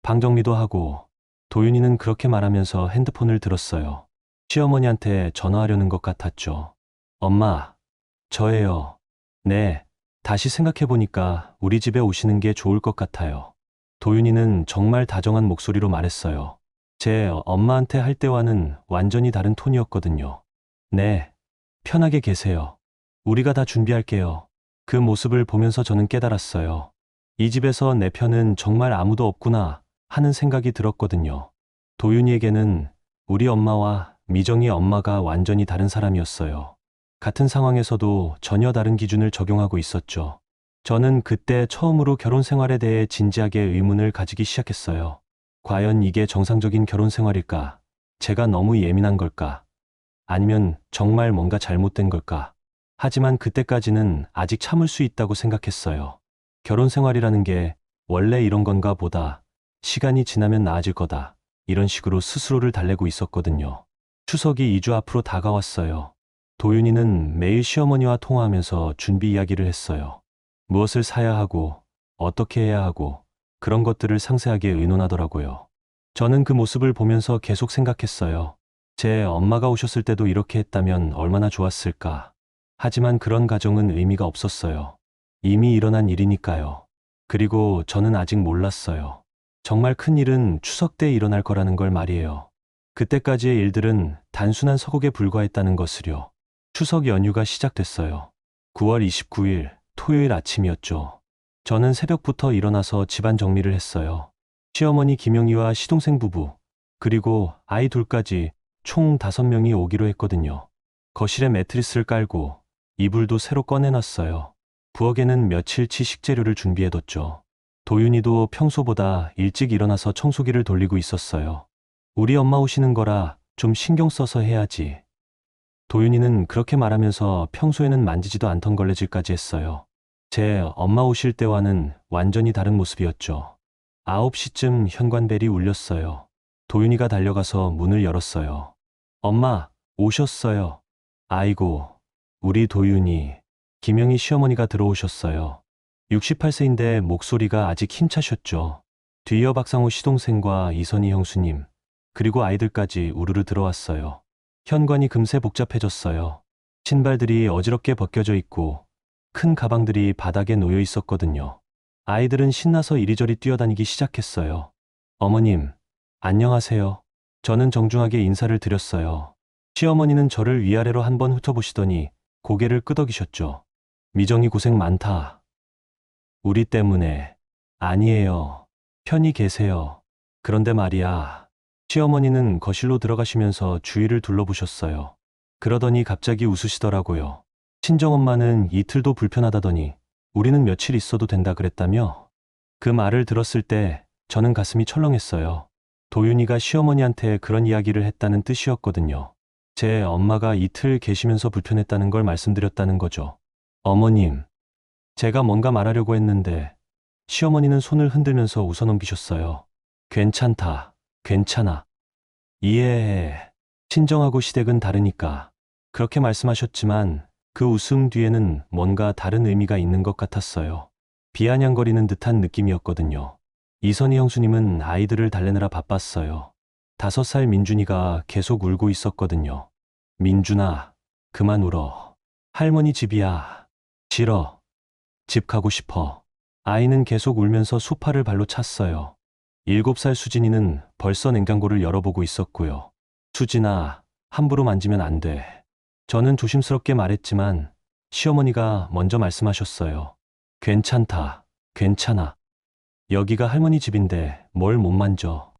방 정리도 하고. 도윤이는 그렇게 말하면서 핸드폰을 들었어요. 시어머니한테 전화하려는 것 같았죠. 엄마, 저예요. 네, 다시 생각해보니까 우리 집에 오시는 게 좋을 것 같아요. 도윤이는 정말 다정한 목소리로 말했어요. 제 엄마한테 할 때와는 완전히 다른 톤이었거든요. 네, 편하게 계세요. 우리가 다 준비할게요. 그 모습을 보면서 저는 깨달았어요. 이 집에서 내 편은 정말 아무도 없구나 하는 생각이 들었거든요. 도윤이에게는 우리 엄마와 미정이 엄마가 완전히 다른 사람이었어요. 같은 상황에서도 전혀 다른 기준을 적용하고 있었죠. 저는 그때 처음으로 결혼 생활에 대해 진지하게 의문을 가지기 시작했어요. 과연 이게 정상적인 결혼 생활일까? 제가 너무 예민한 걸까? 아니면 정말 뭔가 잘못된 걸까? 하지만 그때까지는 아직 참을 수 있다고 생각했어요. 결혼 생활이라는 게 원래 이런 건가 보다. 시간이 지나면 나아질 거다. 이런 식으로 스스로를 달래고 있었거든요. 추석이 2주 앞으로 다가왔어요. 도윤이는 매일 시어머니와 통화하면서 준비 이야기를 했어요. 무엇을 사야 하고, 어떻게 해야 하고, 그런 것들을 상세하게 의논하더라고요. 저는 그 모습을 보면서 계속 생각했어요. 제 엄마가 오셨을 때도 이렇게 했다면 얼마나 좋았을까. 하지만 그런 가정은 의미가 없었어요. 이미 일어난 일이니까요. 그리고 저는 아직 몰랐어요. 정말 큰 일은 추석 때 일어날 거라는 걸 말이에요. 그때까지의 일들은 단순한 서곡에 불과했다는 것을요. 추석 연휴가 시작됐어요. 9월 29일 토요일 아침이었죠. 저는 새벽부터 일어나서 집안 정리를 했어요. 시어머니 김영희와 시동생 부부, 그리고 아이 둘까지 총 5명이 오기로 했거든요. 거실에 매트리스를 깔고 이불도 새로 꺼내놨어요. 부엌에는 며칠치 식재료를 준비해뒀죠. 도윤이도 평소보다 일찍 일어나서 청소기를 돌리고 있었어요. 우리 엄마 오시는 거라 좀 신경 써서 해야지. 도윤이는 그렇게 말하면서 평소에는 만지지도 않던 걸레질까지 했어요. 제 엄마 오실 때와는 완전히 다른 모습이었죠. 9시쯤 현관벨이 울렸어요. 도윤이가 달려가서 문을 열었어요. 엄마, 오셨어요. 아이고, 우리 도윤이. 김영희 시어머니가 들어오셨어요. 68세인데 목소리가 아직 힘차셨죠. 뒤이어 박상호 시동생과 이선희 형수님, 그리고 아이들까지 우르르 들어왔어요. 현관이 금세 복잡해졌어요. 신발들이 어지럽게 벗겨져 있고 큰 가방들이 바닥에 놓여 있었거든요. 아이들은 신나서 이리저리 뛰어다니기 시작했어요. 어머님, 안녕하세요. 저는 정중하게 인사를 드렸어요. 시어머니는 저를 위아래로 한번 훑어보시더니 고개를 끄덕이셨죠. 미정이 고생 많다. 우리 때문에. 아니에요. 편히 계세요. 그런데 말이야. 시어머니는 거실로 들어가시면서 주위를 둘러보셨어요. 그러더니 갑자기 웃으시더라고요. 친정엄마는 이틀도 불편하다더니 우리는 며칠 있어도 된다 그랬다며? 그 말을 들었을 때 저는 가슴이 철렁했어요. 도윤이가 시어머니한테 그런 이야기를 했다는 뜻이었거든요. 제 엄마가 이틀 계시면서 불편했다는 걸 말씀드렸다는 거죠. 어머님, 제가 뭔가 말하려고 했는데 시어머니는 손을 흔들면서 웃어넘기셨어요. 괜찮다. 괜찮아. 이해해. 친정하고 시댁은 다르니까. 그렇게 말씀하셨지만 그 웃음 뒤에는 뭔가 다른 의미가 있는 것 같았어요. 비아냥거리는 듯한 느낌이었거든요. 이선희 형수님은 아이들을 달래느라 바빴어요. 5살 민준이가 계속 울고 있었거든요. 민준아, 그만 울어. 할머니 집이야. 싫어. 집 가고 싶어. 아이는 계속 울면서 소파를 발로 찼어요. 7살 수진이는 벌써 냉장고를 열어보고 있었고요. 수진아, 함부로 만지면 안 돼. 저는 조심스럽게 말했지만 시어머니가 먼저 말씀하셨어요. 괜찮다. 괜찮아. 여기가 할머니 집인데 뭘 못 만져.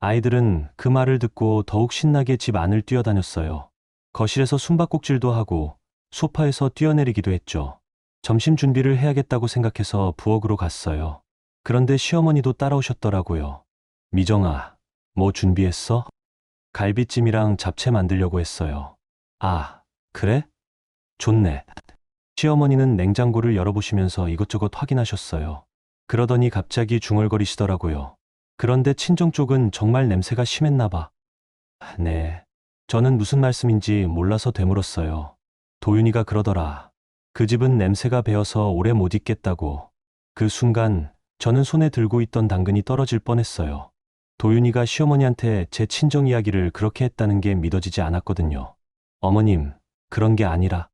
아이들은 그 말을 듣고 더욱 신나게 집 안을 뛰어다녔어요. 거실에서 숨바꼭질도 하고 소파에서 뛰어내리기도 했죠. 점심 준비를 해야겠다고 생각해서 부엌으로 갔어요. 그런데 시어머니도 따라오셨더라고요. 미정아, 뭐 준비했어? 갈비찜이랑 잡채 만들려고 했어요. 아, 그래? 좋네. 시어머니는 냉장고를 열어보시면서 이것저것 확인하셨어요. 그러더니 갑자기 중얼거리시더라고요. 그런데 친정 쪽은 정말 냄새가 심했나 봐. 네. 저는 무슨 말씀인지 몰라서 되물었어요. 도윤이가 그러더라. 그 집은 냄새가 배어서 오래 못 있겠다고. 그 순간 저는 손에 들고 있던 당근이 떨어질 뻔했어요. 도윤이가 시어머니한테 제 친정 이야기를 그렇게 했다는 게 믿어지지 않았거든요. 어머님, 그런 게 아니라.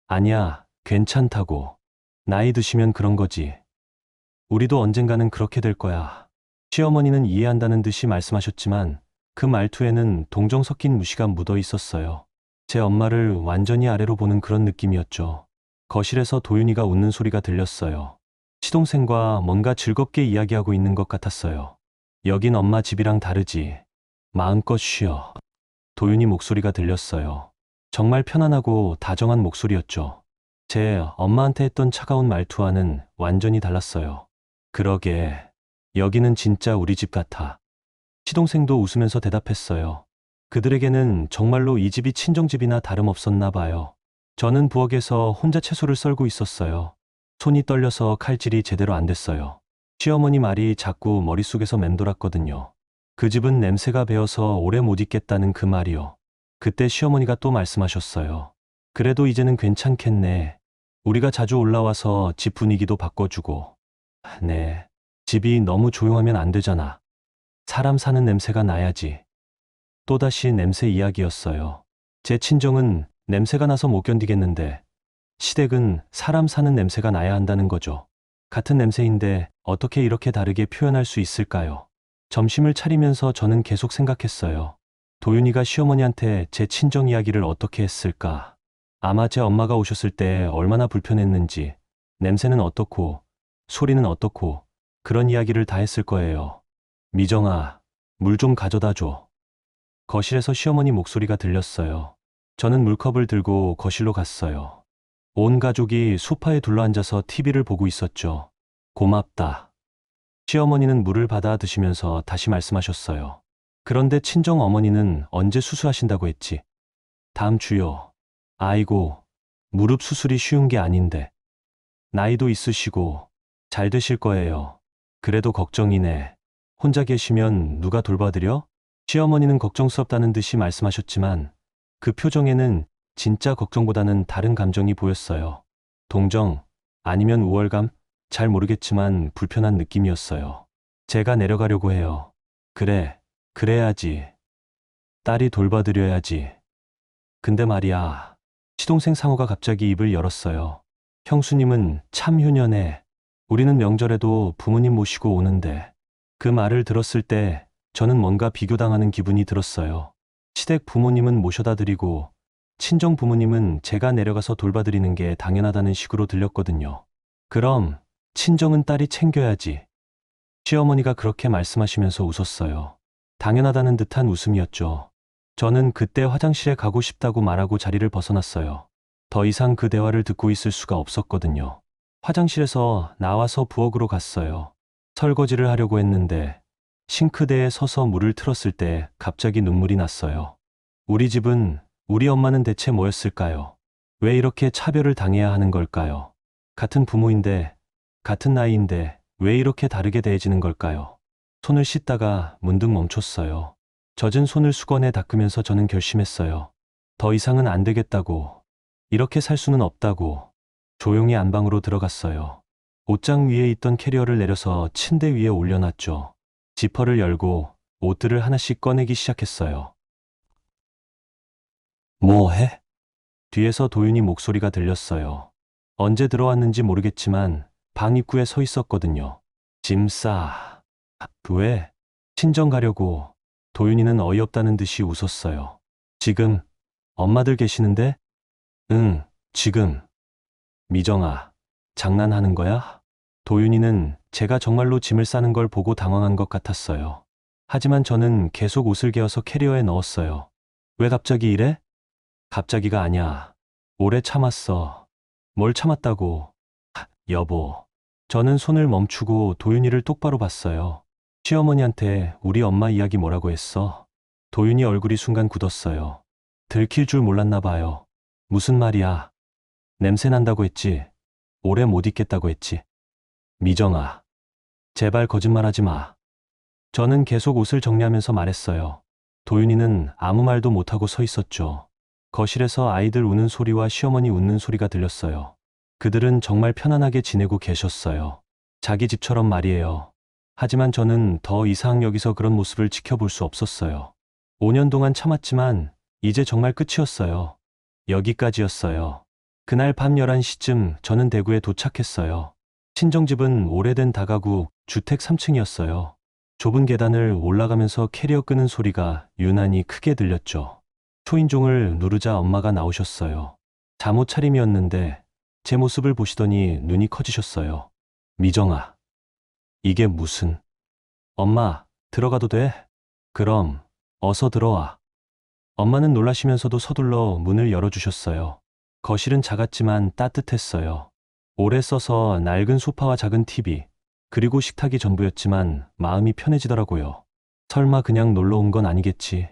아니야, 괜찮다고. 나이 드시면 그런 거지. 우리도 언젠가는 그렇게 될 거야. 시어머니는 이해한다는 듯이 말씀하셨지만 그 말투에는 동정 섞인 무시가 묻어 있었어요. 제 엄마를 완전히 아래로 보는 그런 느낌이었죠. 거실에서 도윤이가 웃는 소리가 들렸어요. 시동생과 뭔가 즐겁게 이야기하고 있는 것 같았어요. 여긴 엄마 집이랑 다르지. 마음껏 쉬어. 도윤이 목소리가 들렸어요. 정말 편안하고 다정한 목소리였죠. 제 엄마한테 했던 차가운 말투와는 완전히 달랐어요. 그러게, 여기는 진짜 우리 집 같아. 시동생도 웃으면서 대답했어요. 그들에게는 정말로 이 집이 친정집이나 다름없었나 봐요. 저는 부엌에서 혼자 채소를 썰고 있었어요. 손이 떨려서 칼질이 제대로 안 됐어요. 시어머니 말이 자꾸 머릿속에서 맴돌았거든요. 그 집은 냄새가 배어서 오래 못 있겠다는 그 말이요. 그때 시어머니가 또 말씀하셨어요. 그래도 이제는 괜찮겠네. 우리가 자주 올라와서 집 분위기도 바꿔주고. 네, 집이 너무 조용하면 안 되잖아. 사람 사는 냄새가 나야지. 또다시 냄새 이야기였어요. 제 친정은 냄새가 나서 못 견디겠는데 시댁은 사람 사는 냄새가 나야 한다는 거죠. 같은 냄새인데 어떻게 이렇게 다르게 표현할 수 있을까요? 점심을 차리면서 저는 계속 생각했어요. 도윤이가 시어머니한테 제 친정 이야기를 어떻게 했을까? 아마 제 엄마가 오셨을 때 얼마나 불편했는지, 냄새는 어떻고, 소리는 어떻고, 그런 이야기를 다 했을 거예요. 미정아, 물 좀 가져다 줘. 거실에서 시어머니 목소리가 들렸어요. 저는 물컵을 들고 거실로 갔어요. 온 가족이 소파에 둘러앉아서 TV를 보고 있었죠. 고맙다. 시어머니는 물을 받아 드시면서 다시 말씀하셨어요. 그런데 친정 어머니는 언제 수술하신다고 했지? 다음 주요. 아이고, 무릎 수술이 쉬운 게 아닌데. 나이도 있으시고 잘 되실 거예요. 그래도 걱정이네. 혼자 계시면 누가 돌봐드려? 시어머니는 걱정스럽다는 듯이 말씀하셨지만 그 표정에는 진짜 걱정보다는 다른 감정이 보였어요. 동정, 아니면 우월감? 잘 모르겠지만 불편한 느낌이었어요. 제가 내려가려고 해요. 그래, 그래야지. 딸이 돌봐드려야지. 근데 말이야. 시동생 상호가 갑자기 입을 열었어요. 형수님은 참 효녀네. 우리는 명절에도 부모님 모시고 오는데. 그 말을 들었을 때 저는 뭔가 비교당하는 기분이 들었어요. 시댁 부모님은 모셔다 드리고 친정 부모님은 제가 내려가서 돌봐드리는 게 당연하다는 식으로 들렸거든요. 그럼 친정은 딸이 챙겨야지. 시어머니가 그렇게 말씀하시면서 웃었어요. 당연하다는 듯한 웃음이었죠. 저는 그때 화장실에 가고 싶다고 말하고 자리를 벗어났어요. 더 이상 그 대화를 듣고 있을 수가 없었거든요. 화장실에서 나와서 부엌으로 갔어요. 설거지를 하려고 했는데 싱크대에 서서 물을 틀었을 때 갑자기 눈물이 났어요. 우리 집은, 우리 엄마는 대체 뭐였을까요? 왜 이렇게 차별을 당해야 하는 걸까요? 같은 부모인데, 같은 나이인데 왜 이렇게 다르게 대해지는 걸까요? 손을 씻다가 문득 멈췄어요. 젖은 손을 수건에 닦으면서 저는 결심했어요. 더 이상은 안 되겠다고, 이렇게 살 수는 없다고 조용히 안방으로 들어갔어요. 옷장 위에 있던 캐리어를 내려서 침대 위에 올려놨죠. 지퍼를 열고 옷들을 하나씩 꺼내기 시작했어요. 뭐 해? 뒤에서 도윤이 목소리가 들렸어요. 언제 들어왔는지 모르겠지만 방 입구에 서 있었거든요. 짐 싸. 왜? 친정 가려고. 도윤이는 어이없다는 듯이 웃었어요. 지금 엄마들 계시는데? 응, 지금. 미정아, 장난하는 거야? 도윤이는 제가 정말로 짐을 싸는 걸 보고 당황한 것 같았어요. 하지만 저는 계속 옷을 개어서 캐리어에 넣었어요. 왜 갑자기 이래? 갑자기가 아니야. 오래 참았어. 뭘 참았다고? 여보. 저는 손을 멈추고 도윤이를 똑바로 봤어요. 시어머니한테 우리 엄마 이야기 뭐라고 했어? 도윤이 얼굴이 순간 굳었어요. 들킬 줄 몰랐나 봐요. 무슨 말이야? 냄새 난다고 했지. 오래 못 있겠다고 했지. 미정아, 제발 거짓말하지 마. 저는 계속 옷을 정리하면서 말했어요. 도윤이는 아무 말도 못하고 서 있었죠. 거실에서 아이들 우는 소리와 시어머니 웃는 소리가 들렸어요. 그들은 정말 편안하게 지내고 계셨어요. 자기 집처럼 말이에요. 하지만 저는 더 이상 여기서 그런 모습을 지켜볼 수 없었어요. 5년 동안 참았지만 이제 정말 끝이었어요. 여기까지였어요. 그날 밤 11시쯤 저는 대구에 도착했어요. 친정집은 오래된 다가구 주택 3층이었어요. 좁은 계단을 올라가면서 캐리어 끄는 소리가 유난히 크게 들렸죠. 초인종을 누르자 엄마가 나오셨어요. 잠옷 차림이었는데 제 모습을 보시더니 눈이 커지셨어요. 미정아, 이게 무슨... 엄마, 들어가도 돼? 그럼, 어서 들어와. 엄마는 놀라시면서도 서둘러 문을 열어주셨어요. 거실은 작았지만 따뜻했어요. 오래 써서 낡은 소파와 작은 TV, 그리고 식탁이 전부였지만 마음이 편해지더라고요. 설마 그냥 놀러 온 건 아니겠지.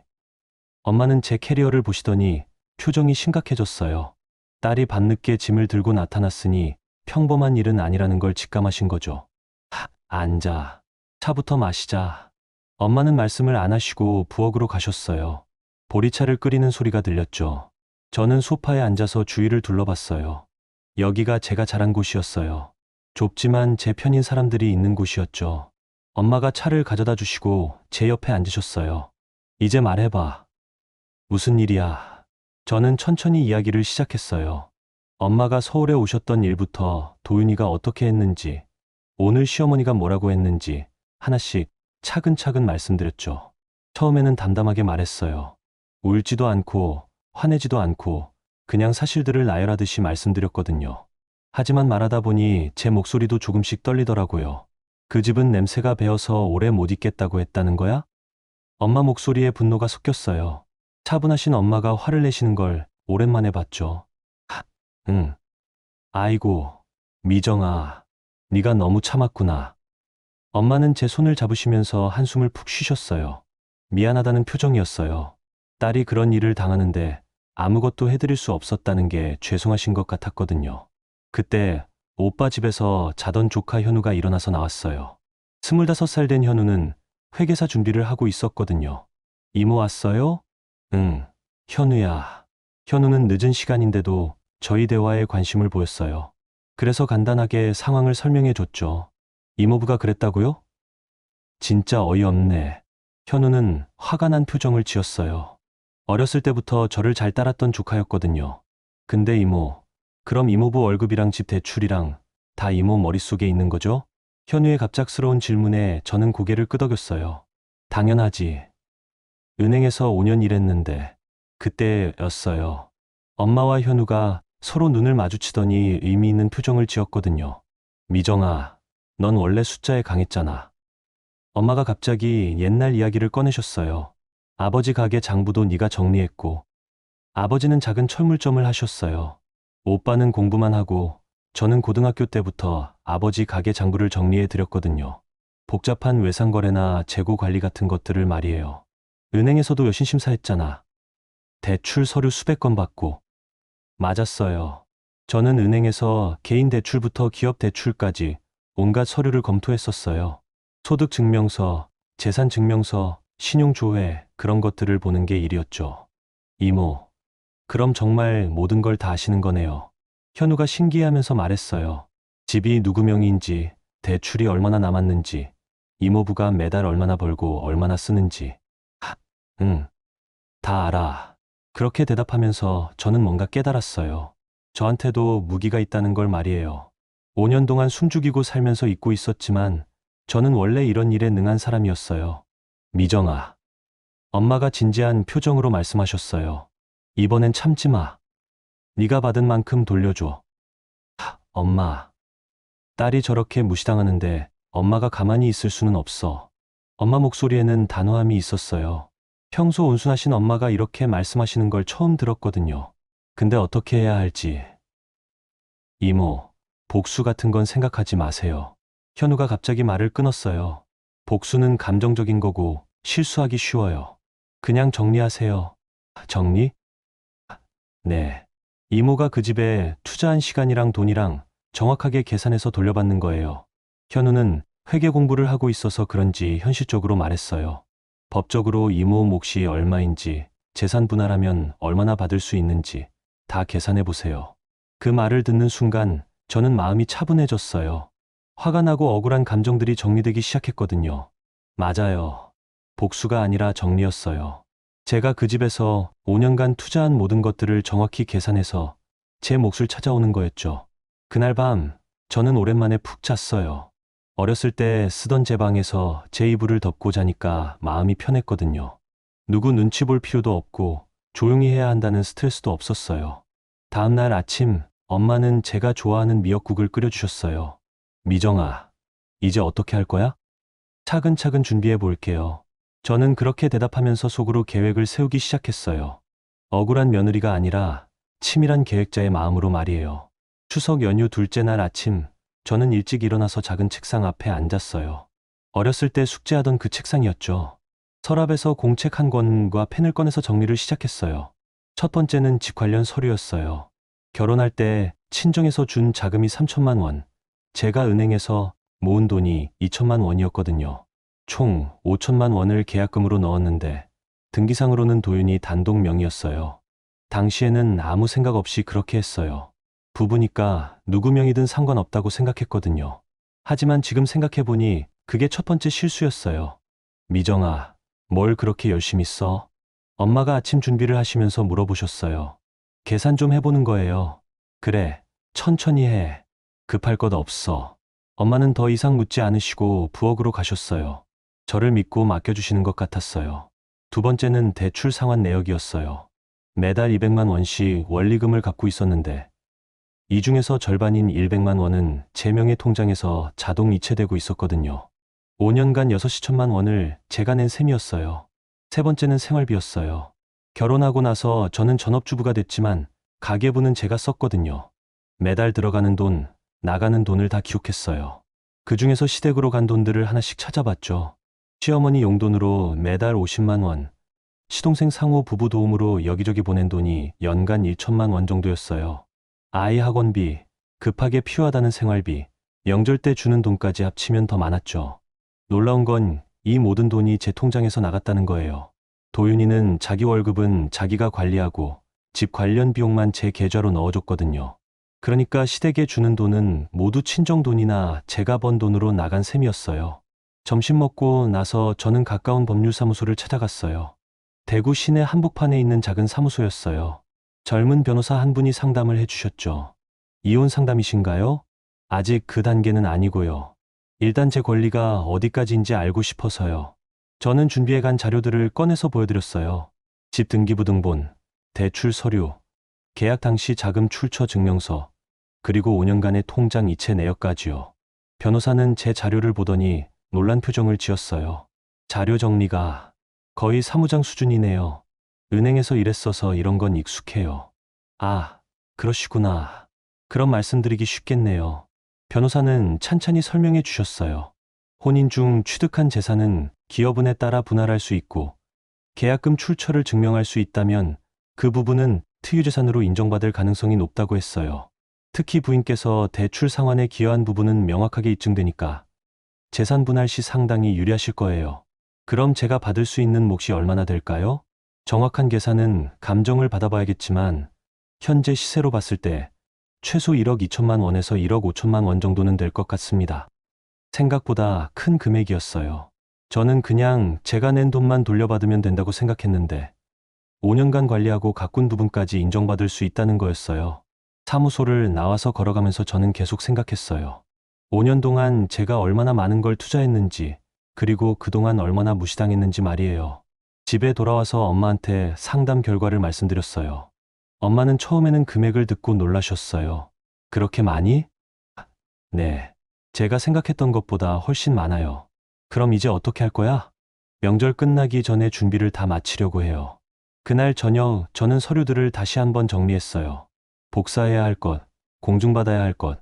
엄마는 제 캐리어를 보시더니 표정이 심각해졌어요. 딸이 밤늦게 짐을 들고 나타났으니 평범한 일은 아니라는 걸 직감하신 거죠. 앉아. 차부터 마시자. 엄마는 말씀을 안 하시고 부엌으로 가셨어요. 보리차를 끓이는 소리가 들렸죠. 저는 소파에 앉아서 주위를 둘러봤어요. 여기가 제가 자란 곳이었어요. 좁지만 제 편인 사람들이 있는 곳이었죠. 엄마가 차를 가져다 주시고 제 옆에 앉으셨어요. 이제 말해봐. 무슨 일이야? 저는 천천히 이야기를 시작했어요. 엄마가 서울에 오셨던 일부터 도윤이가 어떻게 했는지, 오늘 시어머니가 뭐라고 했는지 하나씩 차근차근 말씀드렸죠. 처음에는 담담하게 말했어요. 울지도 않고 화내지도 않고 그냥 사실들을 나열하듯이 말씀드렸거든요. 하지만 말하다 보니 제 목소리도 조금씩 떨리더라고요. 그 집은 냄새가 배어서 오래 못 있겠다고 했다는 거야? 엄마 목소리에 분노가 섞였어요. 차분하신 엄마가 화를 내시는 걸 오랜만에 봤죠. 응. 아이고, 미정아, 네가 너무 참았구나. 엄마는 제 손을 잡으시면서 한숨을 푹 쉬셨어요. 미안하다는 표정이었어요. 딸이 그런 일을 당하는데 아무것도 해드릴 수 없었다는 게 죄송하신 것 같았거든요. 그때 오빠 집에서 자던 조카 현우가 일어나서 나왔어요. 25살 된 현우는 회계사 준비를 하고 있었거든요. 이모 왔어요? 응, 현우야. 현우는 늦은 시간인데도 저희 대화에 관심을 보였어요. 그래서 간단하게 상황을 설명해 줬죠. 이모부가 그랬다고요? 진짜 어이없네. 현우는 화가 난 표정을 지었어요. 어렸을 때부터 저를 잘 따랐던 조카였거든요. 근데 이모, 그럼 이모부 월급이랑 집 대출이랑 다 이모 머릿속에 있는 거죠? 현우의 갑작스러운 질문에 저는 고개를 끄덕였어요. 당연하지. 은행에서 5년 일했는데 그때였어요. 엄마와 현우가 서로 눈을 마주치더니 의미 있는 표정을 지었거든요. 미정아, 넌 원래 숫자에 강했잖아. 엄마가 갑자기 옛날 이야기를 꺼내셨어요. 아버지 가게 장부도 네가 정리했고, 아버지는 작은 철물점을 하셨어요. 오빠는 공부만 하고 저는 고등학교 때부터 아버지 가게 장부를 정리해 드렸거든요. 복잡한 외상거래나 재고 관리 같은 것들을 말이에요. 은행에서도 여신심사했잖아. 대출 서류 수백 건 받고. 맞았어요. 저는 은행에서 개인 대출부터 기업 대출까지 온갖 서류를 검토했었어요. 소득증명서, 재산증명서, 신용조회 그런 것들을 보는 게 일이었죠. 이모, 그럼 정말 모든 걸 다 아시는 거네요. 현우가 신기해하면서 말했어요. 집이 누구 명의인지, 대출이 얼마나 남았는지, 이모부가 매달 얼마나 벌고 얼마나 쓰는지. 응, 다 알아. 그렇게 대답하면서 저는 뭔가 깨달았어요. 저한테도 무기가 있다는 걸 말이에요. 5년 동안 숨죽이고 살면서 잊고 있었지만 저는 원래 이런 일에 능한 사람이었어요. 미정아. 엄마가 진지한 표정으로 말씀하셨어요. 이번엔 참지 마. 네가 받은 만큼 돌려줘. 엄마. 딸이 저렇게 무시당하는데 엄마가 가만히 있을 수는 없어. 엄마 목소리에는 단호함이 있었어요. 평소 온순하신 엄마가 이렇게 말씀하시는 걸 처음 들었거든요. 근데 어떻게 해야 할지. 이모, 복수 같은 건 생각하지 마세요. 현우가 갑자기 말을 끊었어요. 복수는 감정적인 거고 실수하기 쉬워요. 그냥 정리하세요. 정리? 네. 이모가 그 집에 투자한 시간이랑 돈이랑 정확하게 계산해서 돌려받는 거예요. 현우는 회계 공부를 하고 있어서 그런지 현실적으로 말했어요. 법적으로 이모 몫이 얼마인지, 재산 분할하면 얼마나 받을 수 있는지 다 계산해 보세요. 그 말을 듣는 순간 저는 마음이 차분해졌어요. 화가 나고 억울한 감정들이 정리되기 시작했거든요. 맞아요. 복수가 아니라 정리였어요. 제가 그 집에서 5년간 투자한 모든 것들을 정확히 계산해서 제 몫을 찾아오는 거였죠. 그날 밤 저는 오랜만에 푹 잤어요. 어렸을 때 쓰던 제 방에서 제 이불을 덮고 자니까 마음이 편했거든요. 누구 눈치 볼 필요도 없고 조용히 해야 한다는 스트레스도 없었어요. 다음 날 아침 엄마는 제가 좋아하는 미역국을 끓여주셨어요. 미정아, 이제 어떻게 할 거야? 차근차근 준비해 볼게요. 저는 그렇게 대답하면서 속으로 계획을 세우기 시작했어요. 억울한 며느리가 아니라 치밀한 계획자의 마음으로 말이에요. 추석 연휴 둘째 날 아침, 저는 일찍 일어나서 작은 책상 앞에 앉았어요. 어렸을 때 숙제하던 그 책상이었죠. 서랍에서 공책 한 권과 펜을 꺼내서 정리를 시작했어요. 첫 번째는 집 관련 서류였어요. 결혼할 때 친정에서 준 자금이 3천만 원, 제가 은행에서 모은 돈이 2천만 원이었거든요. 총 5천만 원을 계약금으로 넣었는데 등기상으로는 도윤이 단독 명의였어요. 당시에는 아무 생각 없이 그렇게 했어요. 부부니까 누구 명의든 상관없다고 생각했거든요. 하지만 지금 생각해보니 그게 첫 번째 실수였어요. 미정아, 뭘 그렇게 열심히 써? 엄마가 아침 준비를 하시면서 물어보셨어요. 계산 좀 해보는 거예요. 그래, 천천히 해. 급할 것 없어. 엄마는 더 이상 묻지 않으시고 부엌으로 가셨어요. 저를 믿고 맡겨주시는 것 같았어요. 두 번째는 대출 상환 내역이었어요. 매달 200만 원씩 원리금을 갚고 있었는데 이 중에서 절반인 100만 원은 제 명의 통장에서 자동 이체되고 있었거든요. 5년간 6천만 원을 제가 낸 셈이었어요. 세 번째는 생활비였어요. 결혼하고 나서 저는 전업주부가 됐지만 가계부는 제가 썼거든요. 매달 들어가는 돈, 나가는 돈을 다 기록했어요. 그 중에서 시댁으로 간 돈들을 하나씩 찾아봤죠. 시어머니 용돈으로 매달 50만 원, 시동생 상호 부부 도움으로 여기저기 보낸 돈이 연간 1천만 원 정도였어요. 아이 학원비, 급하게 필요하다는 생활비, 명절 때 주는 돈까지 합치면 더 많았죠. 놀라운 건 이 모든 돈이 제 통장에서 나갔다는 거예요. 도윤이는 자기 월급은 자기가 관리하고 집 관련 비용만 제 계좌로 넣어줬거든요. 그러니까 시댁에 주는 돈은 모두 친정 돈이나 제가 번 돈으로 나간 셈이었어요. 점심 먹고 나서 저는 가까운 법률사무소를 찾아갔어요. 대구 시내 한복판에 있는 작은 사무소였어요. 젊은 변호사 한 분이 상담을 해주셨죠. 이혼 상담이신가요? 아직 그 단계는 아니고요. 일단 제 권리가 어디까지인지 알고 싶어서요. 저는 준비해간 자료들을 꺼내서 보여드렸어요. 집 등기부등본, 대출 서류, 계약 당시 자금 출처 증명서, 그리고 5년간의 통장 이체 내역까지요. 변호사는 제 자료를 보더니 놀란 표정을 지었어요. 자료 정리가 거의 사무장 수준이네요. 은행에서 일했어서 이런 건 익숙해요. 아, 그러시구나. 그런 말씀드리기 쉽겠네요. 변호사는 찬찬히 설명해 주셨어요. 혼인 중 취득한 재산은 기여분에 따라 분할할 수 있고 계약금 출처를 증명할 수 있다면 그 부분은 특유재산으로 인정받을 가능성이 높다고 했어요. 특히 부인께서 대출 상환에 기여한 부분은 명확하게 입증되니까 재산 분할 시 상당히 유리하실 거예요. 그럼 제가 받을 수 있는 몫이 얼마나 될까요? 정확한 계산은 감정을 받아봐야겠지만 현재 시세로 봤을 때 최소 1억 2천만 원에서 1억 5천만 원 정도는 될 것 같습니다. 생각보다 큰 금액이었어요. 저는 그냥 제가 낸 돈만 돌려받으면 된다고 생각했는데 5년간 관리하고 가꾼 부분까지 인정받을 수 있다는 거였어요. 사무소를 나와서 걸어가면서 저는 계속 생각했어요. 5년 동안 제가 얼마나 많은 걸 투자했는지, 그리고 그동안 얼마나 무시당했는지 말이에요. 집에 돌아와서 엄마한테 상담 결과를 말씀드렸어요. 엄마는 처음에는 금액을 듣고 놀라셨어요. 그렇게 많이? 네. 제가 생각했던 것보다 훨씬 많아요. 그럼 이제 어떻게 할 거야? 명절 끝나기 전에 준비를 다 마치려고 해요. 그날 저녁 저는 서류들을 다시 한번 정리했어요. 복사해야 할 것, 공증받아야 할 것,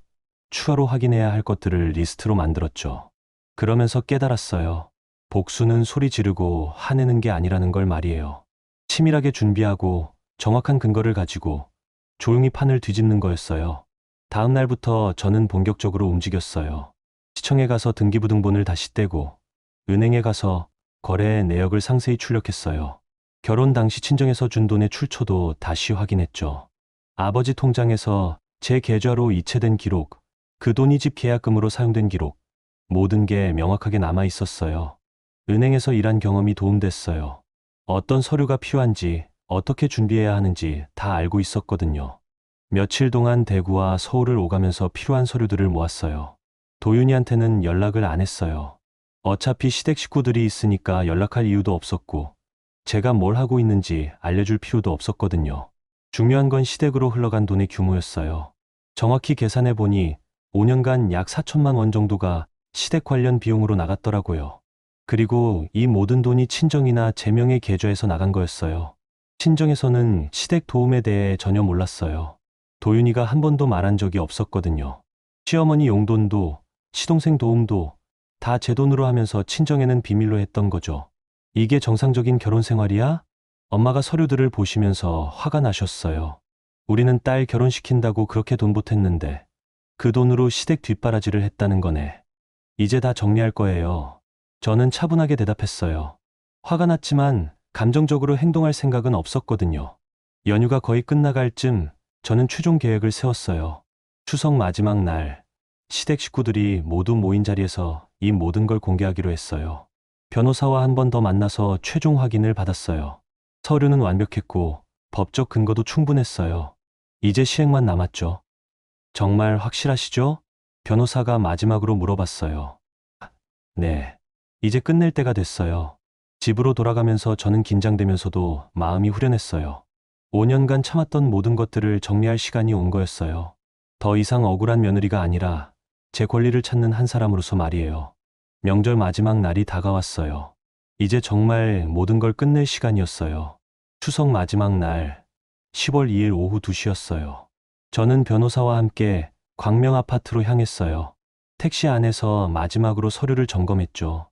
추가로 확인해야 할 것들을 리스트로 만들었죠. 그러면서 깨달았어요. 복수는 소리 지르고 화내는 게 아니라는 걸 말이에요. 치밀하게 준비하고 정확한 근거를 가지고 조용히 판을 뒤집는 거였어요. 다음 날부터 저는 본격적으로 움직였어요. 시청에 가서 등기부등본을 다시 떼고 은행에 가서 거래의 내역을 상세히 출력했어요. 결혼 당시 친정에서 준 돈의 출처도 다시 확인했죠. 아버지 통장에서 제 계좌로 이체된 기록, 그 돈이 집 계약금으로 사용된 기록, 모든 게 명확하게 남아 있었어요. 은행에서 일한 경험이 도움됐어요. 어떤 서류가 필요한지, 어떻게 준비해야 하는지 다 알고 있었거든요. 며칠 동안 대구와 서울을 오가면서 필요한 서류들을 모았어요. 도윤이한테는 연락을 안 했어요. 어차피 시댁 식구들이 있으니까 연락할 이유도 없었고, 제가 뭘 하고 있는지 알려줄 필요도 없었거든요. 중요한 건 시댁으로 흘러간 돈의 규모였어요. 정확히 계산해 보니 5년간 약 4천만 원 정도가 시댁 관련 비용으로 나갔더라고요. 그리고 이 모든 돈이 친정이나 제 명의 계좌에서 나간 거였어요. 친정에서는 시댁 도움에 대해 전혀 몰랐어요. 도윤이가 한 번도 말한 적이 없었거든요. 시어머니 용돈도, 시동생 도움도 다 제 돈으로 하면서 친정에는 비밀로 했던 거죠. 이게 정상적인 결혼 생활이야? 엄마가 서류들을 보시면서 화가 나셨어요. 우리는 딸 결혼시킨다고 그렇게 돈 보탰는데 그 돈으로 시댁 뒷바라지를 했다는 거네. 이제 다 정리할 거예요. 저는 차분하게 대답했어요. 화가 났지만 감정적으로 행동할 생각은 없었거든요. 연휴가 거의 끝나갈 쯤 저는 최종 계획을 세웠어요. 추석 마지막 날, 시댁 식구들이 모두 모인 자리에서 이 모든 걸 공개하기로 했어요. 변호사와 한 번 더 만나서 최종 확인을 받았어요. 서류는 완벽했고 법적 근거도 충분했어요. 이제 시행만 남았죠. 정말 확실하시죠? 변호사가 마지막으로 물어봤어요. 네. 이제 끝낼 때가 됐어요. 집으로 돌아가면서 저는 긴장되면서도 마음이 후련했어요. 5년간 참았던 모든 것들을 정리할 시간이 온 거였어요. 더 이상 억울한 며느리가 아니라 제 권리를 찾는 한 사람으로서 말이에요. 명절 마지막 날이 다가왔어요. 이제 정말 모든 걸 끝낼 시간이었어요. 추석 마지막 날, 10월 2일 오후 2시였어요. 저는 변호사와 함께 광명 아파트로 향했어요. 택시 안에서 마지막으로 서류를 점검했죠.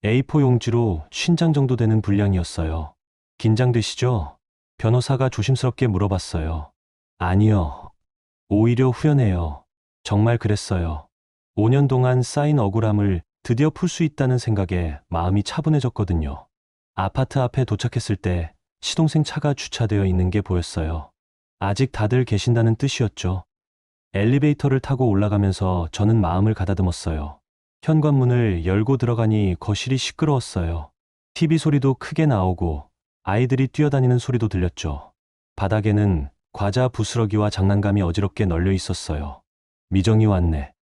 A4 용지로 50장 정도 되는 분량이었어요. 긴장되시죠? 변호사가 조심스럽게 물어봤어요. 아니요. 오히려 후련해요. 정말 그랬어요. 5년 동안 쌓인 억울함을 드디어 풀 수 있다는 생각에 마음이 차분해졌거든요. 아파트 앞에 도착했을 때 시동생 차가 주차되어 있는 게 보였어요. 아직 다들 계신다는 뜻이었죠. 엘리베이터를 타고 올라가면서 저는 마음을 가다듬었어요. 현관문을 열고 들어가니 거실이 시끄러웠어요. TV 소리도 크게 나오고 아이들이 뛰어다니는 소리도 들렸죠. 바닥에는 과자 부스러기와 장난감이 어지럽게 널려 있었어요. 미정이 왔네.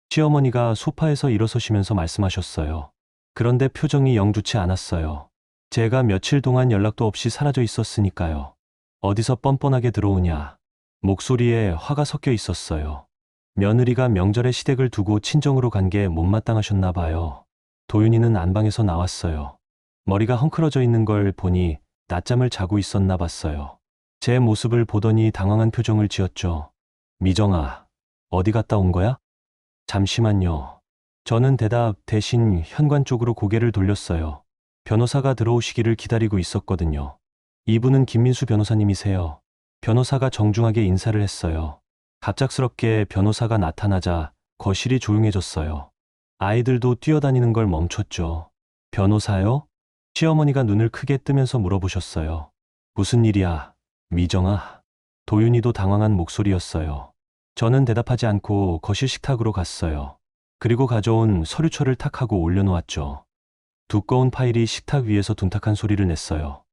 시어머니가 소파에서 일어서시면서 말씀하셨어요. 그런데 표정이 영 좋지 않았어요. 제가 며칠 동안 연락도 없이 사라져 있었으니까요. 어디서 뻔뻔하게 들어오냐. 목소리에 화가 섞여 있었어요. 며느리가 명절에 시댁을 두고 친정으로 간 게 못마땅하셨나 봐요. 도윤이는 안방에서 나왔어요. 머리가 헝클어져 있는 걸 보니 낮잠을 자고 있었나 봤어요. 제 모습을 보더니 당황한 표정을 지었죠. 미정아, 어디 갔다 온 거야? 잠시만요. 저는 대답 대신 현관 쪽으로 고개를 돌렸어요. 변호사가 들어오시기를 기다리고 있었거든요. 이분은 김민수 변호사님이세요. 변호사가 정중하게 인사를 했어요. 갑작스럽게 변호사가 나타나자 거실이 조용해졌어요. 아이들도 뛰어다니는 걸 멈췄죠. 변호사요? 시어머니가 눈을 크게 뜨면서 물어보셨어요. 무슨 일이야, 미정아? 도윤이도 당황한 목소리였어요. 저는 대답하지 않고 거실 식탁으로 갔어요. 그리고 가져온 서류철을 탁 하고 올려놓았죠. 두꺼운 파일이 식탁 위에서 둔탁한 소리를 냈어요.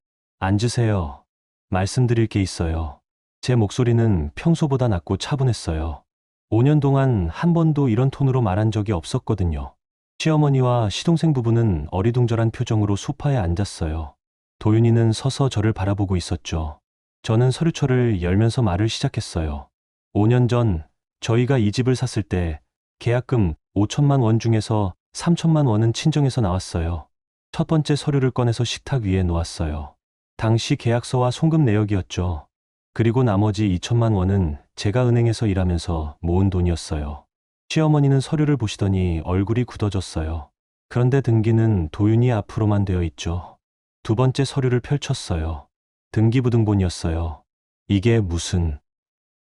앉으세요. 말씀드릴 게 있어요. 제 목소리는 평소보다 낮고 차분했어요. 5년 동안 한 번도 이런 톤으로 말한 적이 없었거든요. 시어머니와 시동생 부부는 어리둥절한 표정으로 소파에 앉았어요. 도윤이는 서서 저를 바라보고 있었죠. 저는 서류철을 열면서 말을 시작했어요. 5년 전 저희가 이 집을 샀을 때 계약금 5천만 원 중에서 3천만 원은 친정에서 나왔어요. 첫 번째 서류를 꺼내서 식탁 위에 놓았어요. 당시 계약서와 송금 내역이었죠. 그리고 나머지 2천만 원은 제가 은행에서 일하면서 모은 돈이었어요. 시어머니는 서류를 보시더니 얼굴이 굳어졌어요. 그런데 등기는 도윤이 앞으로만 되어 있죠. 두 번째 서류를 펼쳤어요. 등기부등본이었어요. 이게 무슨...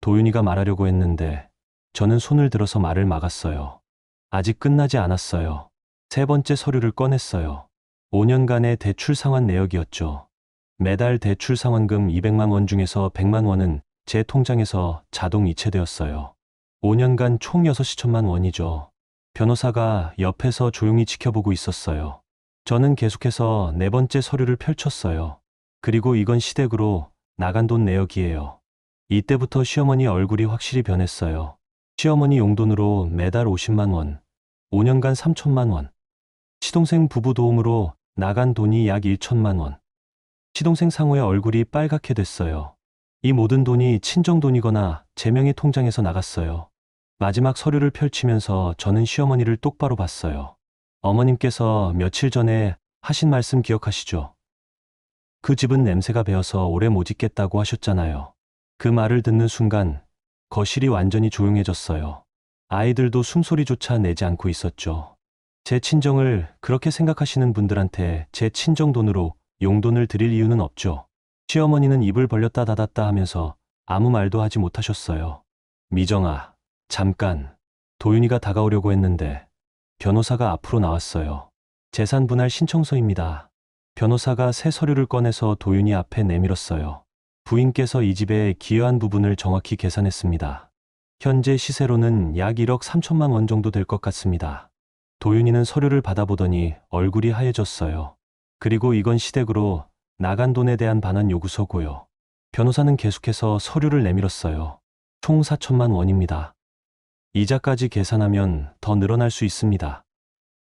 도윤이가 말하려고 했는데 저는 손을 들어서 말을 막았어요. 아직 끝나지 않았어요. 세 번째 서류를 꺼냈어요. 5년간의 대출 상환 내역이었죠. 매달 대출 상환금 200만 원 중에서 100만 원은 제 통장에서 자동 이체되었어요. 5년간 총 6천만 원이죠. 변호사가 옆에서 조용히 지켜보고 있었어요. 저는 계속해서 네 번째 서류를 펼쳤어요. 그리고 이건 시댁으로 나간 돈 내역이에요. 이때부터 시어머니 얼굴이 확실히 변했어요. 시어머니 용돈으로 매달 50만 원, 5년간 3천만 원. 시동생 부부 도움으로 나간 돈이 약 1천만 원. 시동생 상호의 얼굴이 빨갛게 됐어요. 이 모든 돈이 친정 돈이거나 제 명의 통장에서 나갔어요. 마지막 서류를 펼치면서 저는 시어머니를 똑바로 봤어요. 어머님께서 며칠 전에 하신 말씀 기억하시죠? 그 집은 냄새가 배어서 오래 못 있겠다고 하셨잖아요. 그 말을 듣는 순간 거실이 완전히 조용해졌어요. 아이들도 숨소리조차 내지 않고 있었죠. 제 친정을 그렇게 생각하시는 분들한테 제 친정 돈으로 용돈을 드릴 이유는 없죠. 시어머니는 입을 벌렸다 닫았다 하면서 아무 말도 하지 못하셨어요. 미정아, 잠깐. 도윤이가 다가오려고 했는데 변호사가 앞으로 나왔어요. 재산 분할 신청서입니다. 변호사가 새 서류를 꺼내서 도윤이 앞에 내밀었어요. 부인께서 이 집에 기여한 부분을 정확히 계산했습니다. 현재 시세로는 약 1억 3천만 원 정도 될 것 같습니다. 도윤이는 서류를 받아보더니 얼굴이 하얘졌어요. 그리고 이건 시댁으로 나간 돈에 대한 반환 요구서고요. 변호사는 계속해서 서류를 내밀었어요. 총 4천만 원입니다. 이자까지 계산하면 더 늘어날 수 있습니다.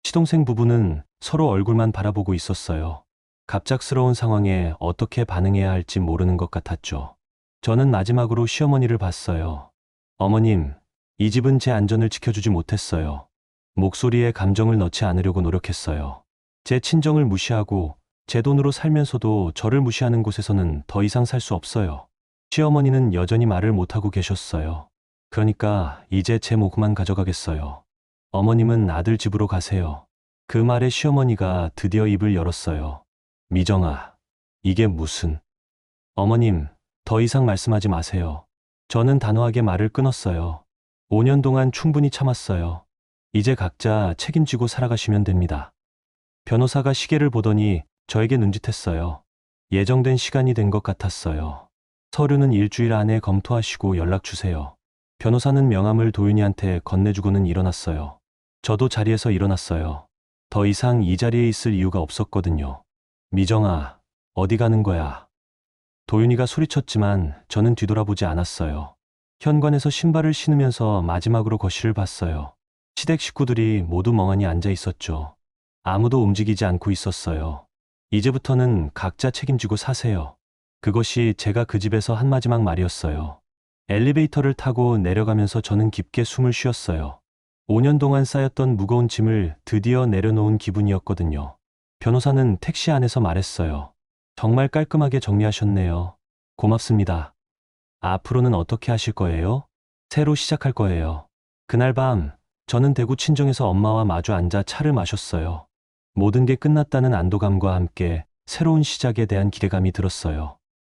시동생 부부는 서로 얼굴만 바라보고 있었어요. 갑작스러운 상황에 어떻게 반응해야 할지 모르는 것 같았죠. 저는 마지막으로 시어머니를 봤어요. 어머님, 이 집은 제 안전을 지켜주지 못했어요. 목소리에 감정을 넣지 않으려고 노력했어요. 제 친정을 무시하고 제 돈으로 살면서도 저를 무시하는 곳에서는 더 이상 살 수 없어요. 시어머니는 여전히 말을 못하고 계셨어요. 그러니까 이제 제 몫만 가져가겠어요. 어머님은 아들 집으로 가세요. 그 말에 시어머니가 드디어 입을 열었어요. 미정아, 이게 무슨... 어머님, 더 이상 말씀하지 마세요. 저는 단호하게 말을 끊었어요. 5년 동안 충분히 참았어요. 이제 각자 책임지고 살아가시면 됩니다. 변호사가 시계를 보더니 저에게 눈짓했어요. 예정된 시간이 된 것 같았어요. 서류는 일주일 안에 검토하시고 연락 주세요. 변호사는 명함을 도윤이한테 건네주고는 일어났어요. 저도 자리에서 일어났어요. 더 이상 이 자리에 있을 이유가 없었거든요. 미정아, 어디 가는 거야? 도윤이가 소리쳤지만 저는 뒤돌아보지 않았어요. 현관에서 신발을 신으면서 마지막으로 거실을 봤어요. 시댁 식구들이 모두 멍하니 앉아 있었죠. 아무도 움직이지 않고 있었어요. 이제부터는 각자 책임지고 사세요. 그것이 제가 그 집에서 한 마지막 말이었어요. 엘리베이터를 타고 내려가면서 저는 깊게 숨을 쉬었어요. 5년 동안 쌓였던 무거운 짐을 드디어 내려놓은 기분이었거든요. 변호사는 택시 안에서 말했어요. 정말 깔끔하게 정리하셨네요. 고맙습니다. 앞으로는 어떻게 하실 거예요? 새로 시작할 거예요. 그날 밤, 저는 대구 친정에서 엄마와 마주 앉아 차를 마셨어요. 모든 게 끝났다는 안도감과 함께 새로운 시작에 대한 기대감이 들었어요.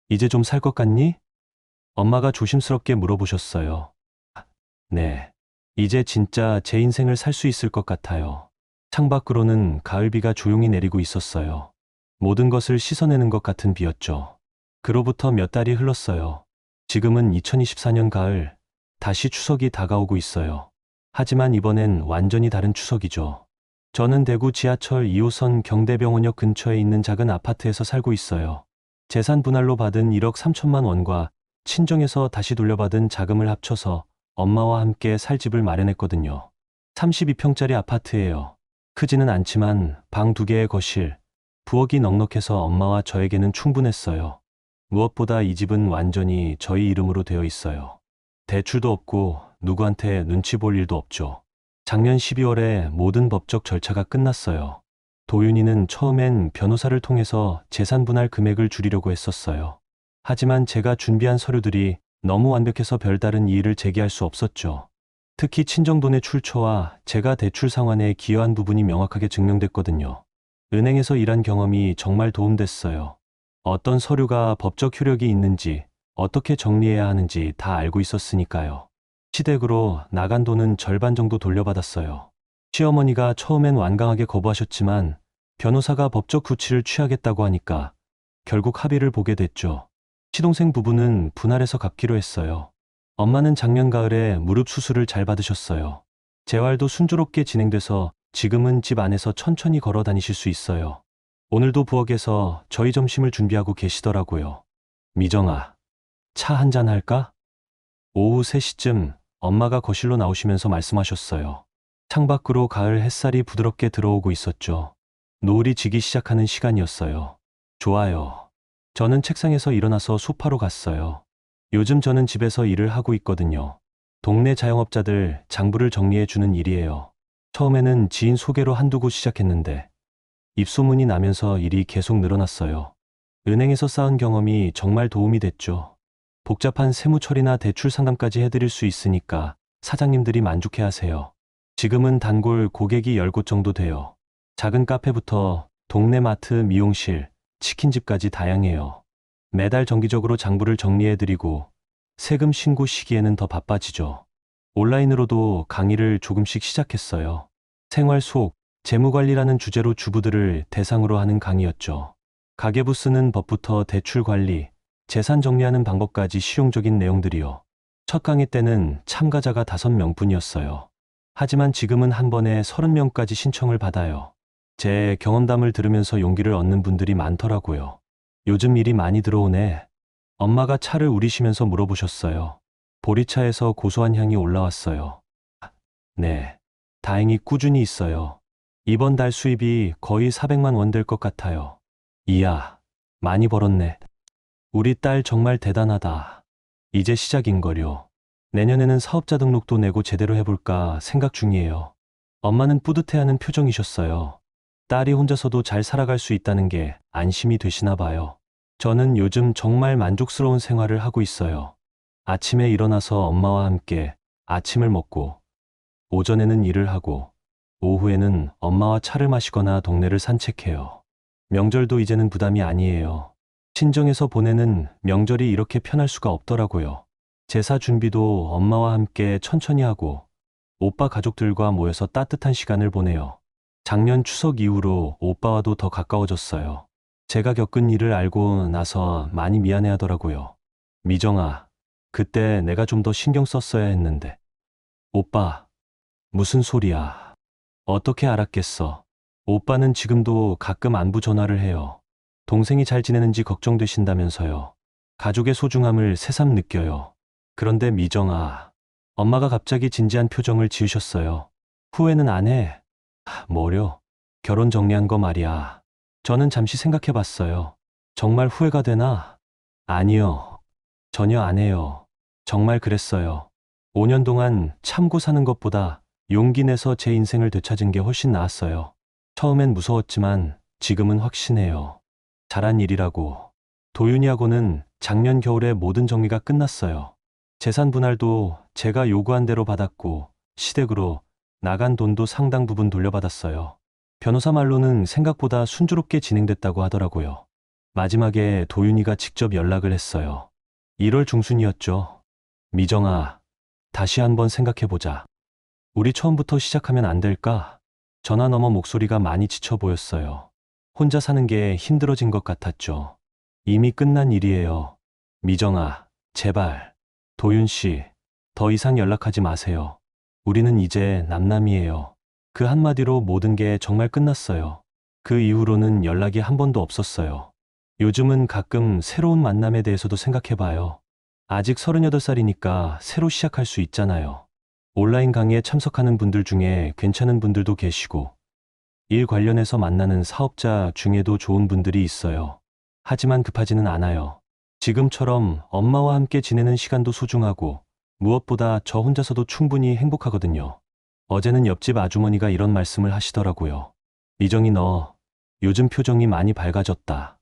이제 좀 살 것 같니? 엄마가 조심스럽게 물어보셨어요. 네. 이제 진짜 제 인생을 살 수 있을 것 같아요. 창밖으로는 가을비가 조용히 내리고 있었어요. 모든 것을 씻어내는 것 같은 비였죠. 그로부터 몇 달이 흘렀어요. 지금은 2024년 가을, 다시 추석이 다가오고 있어요. 하지만 이번엔 완전히 다른 추석이죠. 저는 대구 지하철 2호선 경대병원역 근처에 있는 작은 아파트에서 살고 있어요. 재산 분할로 받은 1억 3천만 원과 친정에서 다시 돌려받은 자금을 합쳐서 엄마와 함께 살 집을 마련했거든요. 32평짜리 아파트예요. 크지는 않지만 방 2개의 거실, 부엌이 넉넉해서 엄마와 저에게는 충분했어요. 무엇보다 이 집은 완전히 저희 이름으로 되어 있어요. 대출도 없고 누구한테 눈치 볼 일도 없죠. 작년 12월에 모든 법적 절차가 끝났어요. 도윤이는 처음엔 변호사를 통해서 재산 분할 금액을 줄이려고 했었어요. 하지만 제가 준비한 서류들이 너무 완벽해서 별다른 이의를 제기할 수 없었죠. 특히 친정돈의 출처와 제가 대출 상환에 기여한 부분이 명확하게 증명됐거든요. 은행에서 일한 경험이 정말 도움됐어요. 어떤 서류가 법적 효력이 있는지, 어떻게 정리해야 하는지 다 알고 있었으니까요. 시댁으로 나간 돈은 절반 정도 돌려받았어요. 시어머니가 처음엔 완강하게 거부하셨지만 변호사가 법적 조치를 취하겠다고 하니까 결국 합의를 보게 됐죠. 시동생 부부는 분할해서 갚기로 했어요. 엄마는 작년 가을에 무릎 수술을 잘 받으셨어요. 재활도 순조롭게 진행돼서 지금은 집 안에서 천천히 걸어 다니실 수 있어요. 오늘도 부엌에서 저희 점심을 준비하고 계시더라고요. 미정아, 차 한잔 할까? 오후 3시쯤 엄마가 거실로 나오시면서 말씀하셨어요. 창밖으로 가을 햇살이 부드럽게 들어오고 있었죠. 노을이 지기 시작하는 시간이었어요. 좋아요. 저는 책상에서 일어나서 소파로 갔어요. 요즘 저는 집에서 일을 하고 있거든요. 동네 자영업자들 장부를 정리해 주는 일이에요. 처음에는 지인 소개로 한두 곳 시작했는데 입소문이 나면서 일이 계속 늘어났어요. 은행에서 쌓은 경험이 정말 도움이 됐죠. 복잡한 세무 처리나 대출 상담까지 해드릴 수 있으니까 사장님들이 만족해 하세요. 지금은 단골 고객이 10곳 정도 돼요. 작은 카페부터 동네 마트, 미용실, 치킨집까지 다양해요. 매달 정기적으로 장부를 정리해드리고 세금 신고 시기에는 더 바빠지죠. 온라인으로도 강의를 조금씩 시작했어요. 생활 속, 재무관리라는 주제로 주부들을 대상으로 하는 강의였죠. 가계부 쓰는 법부터 대출 관리, 재산 정리하는 방법까지 실용적인 내용들이요. 첫 강의 때는 참가자가 5명뿐이었어요. 하지만 지금은 한 번에 30명까지 신청을 받아요. 제 경험담을 들으면서 용기를 얻는 분들이 많더라고요. 요즘 일이 많이 들어오네. 엄마가 차를 우리시면서 물어보셨어요. 보리차에서 고소한 향이 올라왔어요. 네, 다행히 꾸준히 있어요. 이번 달 수입이 거의 400만 원 될 것 같아요. 이야, 많이 벌었네. 우리 딸 정말 대단하다. 이제 시작인걸요. 내년에는 사업자 등록도 내고 제대로 해볼까 생각 중이에요. 엄마는 뿌듯해하는 표정이셨어요. 딸이 혼자서도 잘 살아갈 수 있다는 게 안심이 되시나 봐요. 저는 요즘 정말 만족스러운 생활을 하고 있어요. 아침에 일어나서 엄마와 함께 아침을 먹고, 오전에는 일을 하고, 오후에는 엄마와 차를 마시거나 동네를 산책해요. 명절도 이제는 부담이 아니에요. 친정에서 보내는 명절이 이렇게 편할 수가 없더라고요. 제사 준비도 엄마와 함께 천천히 하고, 오빠 가족들과 모여서 따뜻한 시간을 보내요. 작년 추석 이후로 오빠와도 더 가까워졌어요. 제가 겪은 일을 알고 나서 많이 미안해 하더라고요. 미정아, 그때 내가 좀 더 신경 썼어야 했는데. 오빠, 무슨 소리야. 어떻게 알았겠어. 오빠는 지금도 가끔 안부 전화를 해요. 동생이 잘 지내는지 걱정되신다면서요. 가족의 소중함을 새삼 느껴요. 그런데 미정아, 엄마가 갑자기 진지한 표정을 지으셨어요. 후회는 안 해. 뭐려? 결혼 정리한 거 말이야. 저는 잠시 생각해 봤어요. 정말 후회가 되나? 아니요. 전혀 안 해요. 정말 그랬어요. 5년 동안 참고 사는 것보다 용기 내서 제 인생을 되찾은 게 훨씬 나았어요. 처음엔 무서웠지만 지금은 확신해요. 잘한 일이라고. 도윤이하고는 작년 겨울에 모든 정리가 끝났어요. 재산 분할도 제가 요구한 대로 받았고 시댁으로 나간 돈도 상당 부분 돌려받았어요. 변호사 말로는 생각보다 순조롭게 진행됐다고 하더라고요. 마지막에 도윤이가 직접 연락을 했어요. 1월 중순이었죠. 미정아, 다시 한번 생각해보자. 우리 처음부터 시작하면 안 될까? 전화 너머 목소리가 많이 지쳐 보였어요. 혼자 사는 게 힘들어진 것 같았죠. 이미 끝난 일이에요. 미정아, 제발. 도윤 씨, 더 이상 연락하지 마세요. 우리는 이제 남남이에요. 그 한마디로 모든 게 정말 끝났어요. 그 이후로는 연락이 한 번도 없었어요. 요즘은 가끔 새로운 만남에 대해서도 생각해봐요. 아직 38살이니까 새로 시작할 수 있잖아요. 온라인 강의에 참석하는 분들 중에 괜찮은 분들도 계시고, 일 관련해서 만나는 사업자 중에도 좋은 분들이 있어요. 하지만 급하지는 않아요. 지금처럼 엄마와 함께 지내는 시간도 소중하고, 무엇보다 저 혼자서도 충분히 행복하거든요. 어제는 옆집 아주머니가 이런 말씀을 하시더라고요. 미정이 너 요즘 표정이 많이 밝아졌다.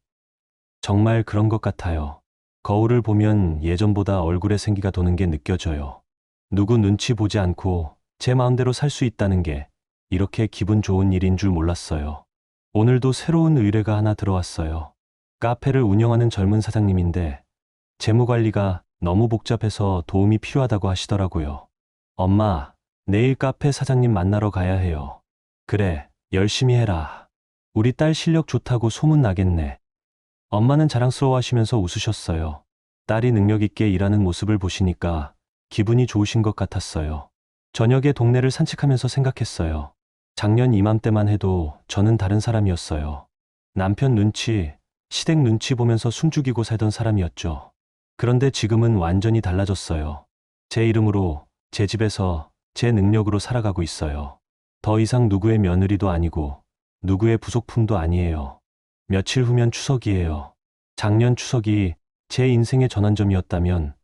정말 그런 것 같아요. 거울을 보면 예전보다 얼굴에 생기가 도는 게 느껴져요. 누구 눈치 보지 않고 제 마음대로 살 수 있다는 게 이렇게 기분 좋은 일인 줄 몰랐어요. 오늘도 새로운 의뢰가 하나 들어왔어요. 카페를 운영하는 젊은 사장님인데 재무 관리가 너무 복잡해서 도움이 필요하다고 하시더라고요. 엄마, 내일 카페 사장님 만나러 가야 해요. 그래, 열심히 해라. 우리 딸 실력 좋다고 소문 나겠네. 엄마는 자랑스러워하시면서 웃으셨어요. 딸이 능력 있게 일하는 모습을 보시니까 기분이 좋으신 것 같았어요. 저녁에 동네를 산책하면서 생각했어요. 작년 이맘때만 해도 저는 다른 사람이었어요. 남편 눈치, 시댁 눈치 보면서 숨죽이고 살던 사람이었죠. 그런데 지금은 완전히 달라졌어요. 제 이름으로, 제 집에서, 제 능력으로 살아가고 있어요. 더 이상 누구의 며느리도 아니고 누구의 부속품도 아니에요. 며칠 후면 추석이에요. 작년 추석이 제 인생의 전환점이었다면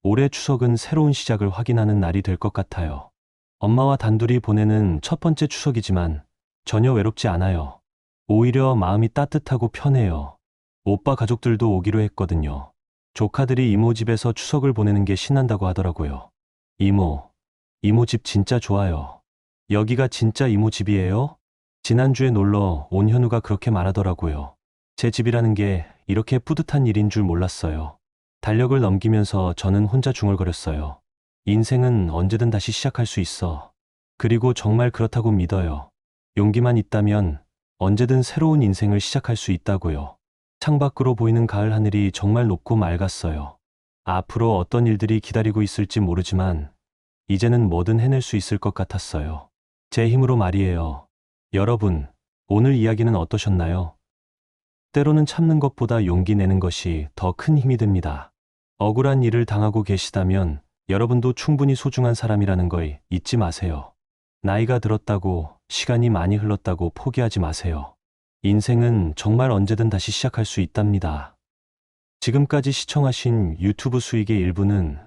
올해 추석은 새로운 시작을 확인하는 날이 될 것 같아요. 엄마와 단둘이 보내는 첫 번째 추석이지만 전혀 외롭지 않아요. 오히려 마음이 따뜻하고 편해요. 오빠 가족들도 오기로 했거든요. 조카들이 이모 집에서 추석을 보내는 게 신난다고 하더라고요. 이모 집 진짜 좋아요. 여기가 진짜 이모 집이에요? 지난주에 놀러 온 현우가 그렇게 말하더라고요. 제 집이라는 게 이렇게 뿌듯한 일인 줄 몰랐어요. 달력을 넘기면서 저는 혼자 중얼거렸어요. 인생은 언제든 다시 시작할 수 있어. 그리고 정말 그렇다고 믿어요. 용기만 있다면 언제든 새로운 인생을 시작할 수 있다고요. 창밖으로 보이는 가을 하늘이 정말 높고 맑았어요. 앞으로 어떤 일들이 기다리고 있을지 모르지만 이제는 뭐든 해낼 수 있을 것 같았어요. 제 힘으로 말이에요. 여러분, 오늘 이야기는 어떠셨나요? 때로는 참는 것보다 용기 내는 것이 더 큰 힘이 됩니다. 억울한 일을 당하고 계시다면 여러분도 충분히 소중한 사람이라는 걸 잊지 마세요. 나이가 들었다고, 시간이 많이 흘렀다고 포기하지 마세요. 인생은 정말 언제든 다시 시작할 수 있답니다. 지금까지 시청하신 유튜브 수익의 일부는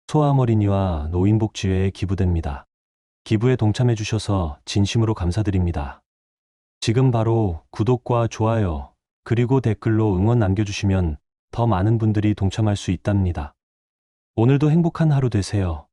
소아어린이와 노인복지회에 기부됩니다. 기부에 동참해 주셔서 진심으로 감사드립니다. 지금 바로 구독과 좋아요, 그리고 댓글로 응원 남겨주시면 더 많은 분들이 동참할 수 있답니다. 오늘도 행복한 하루 되세요.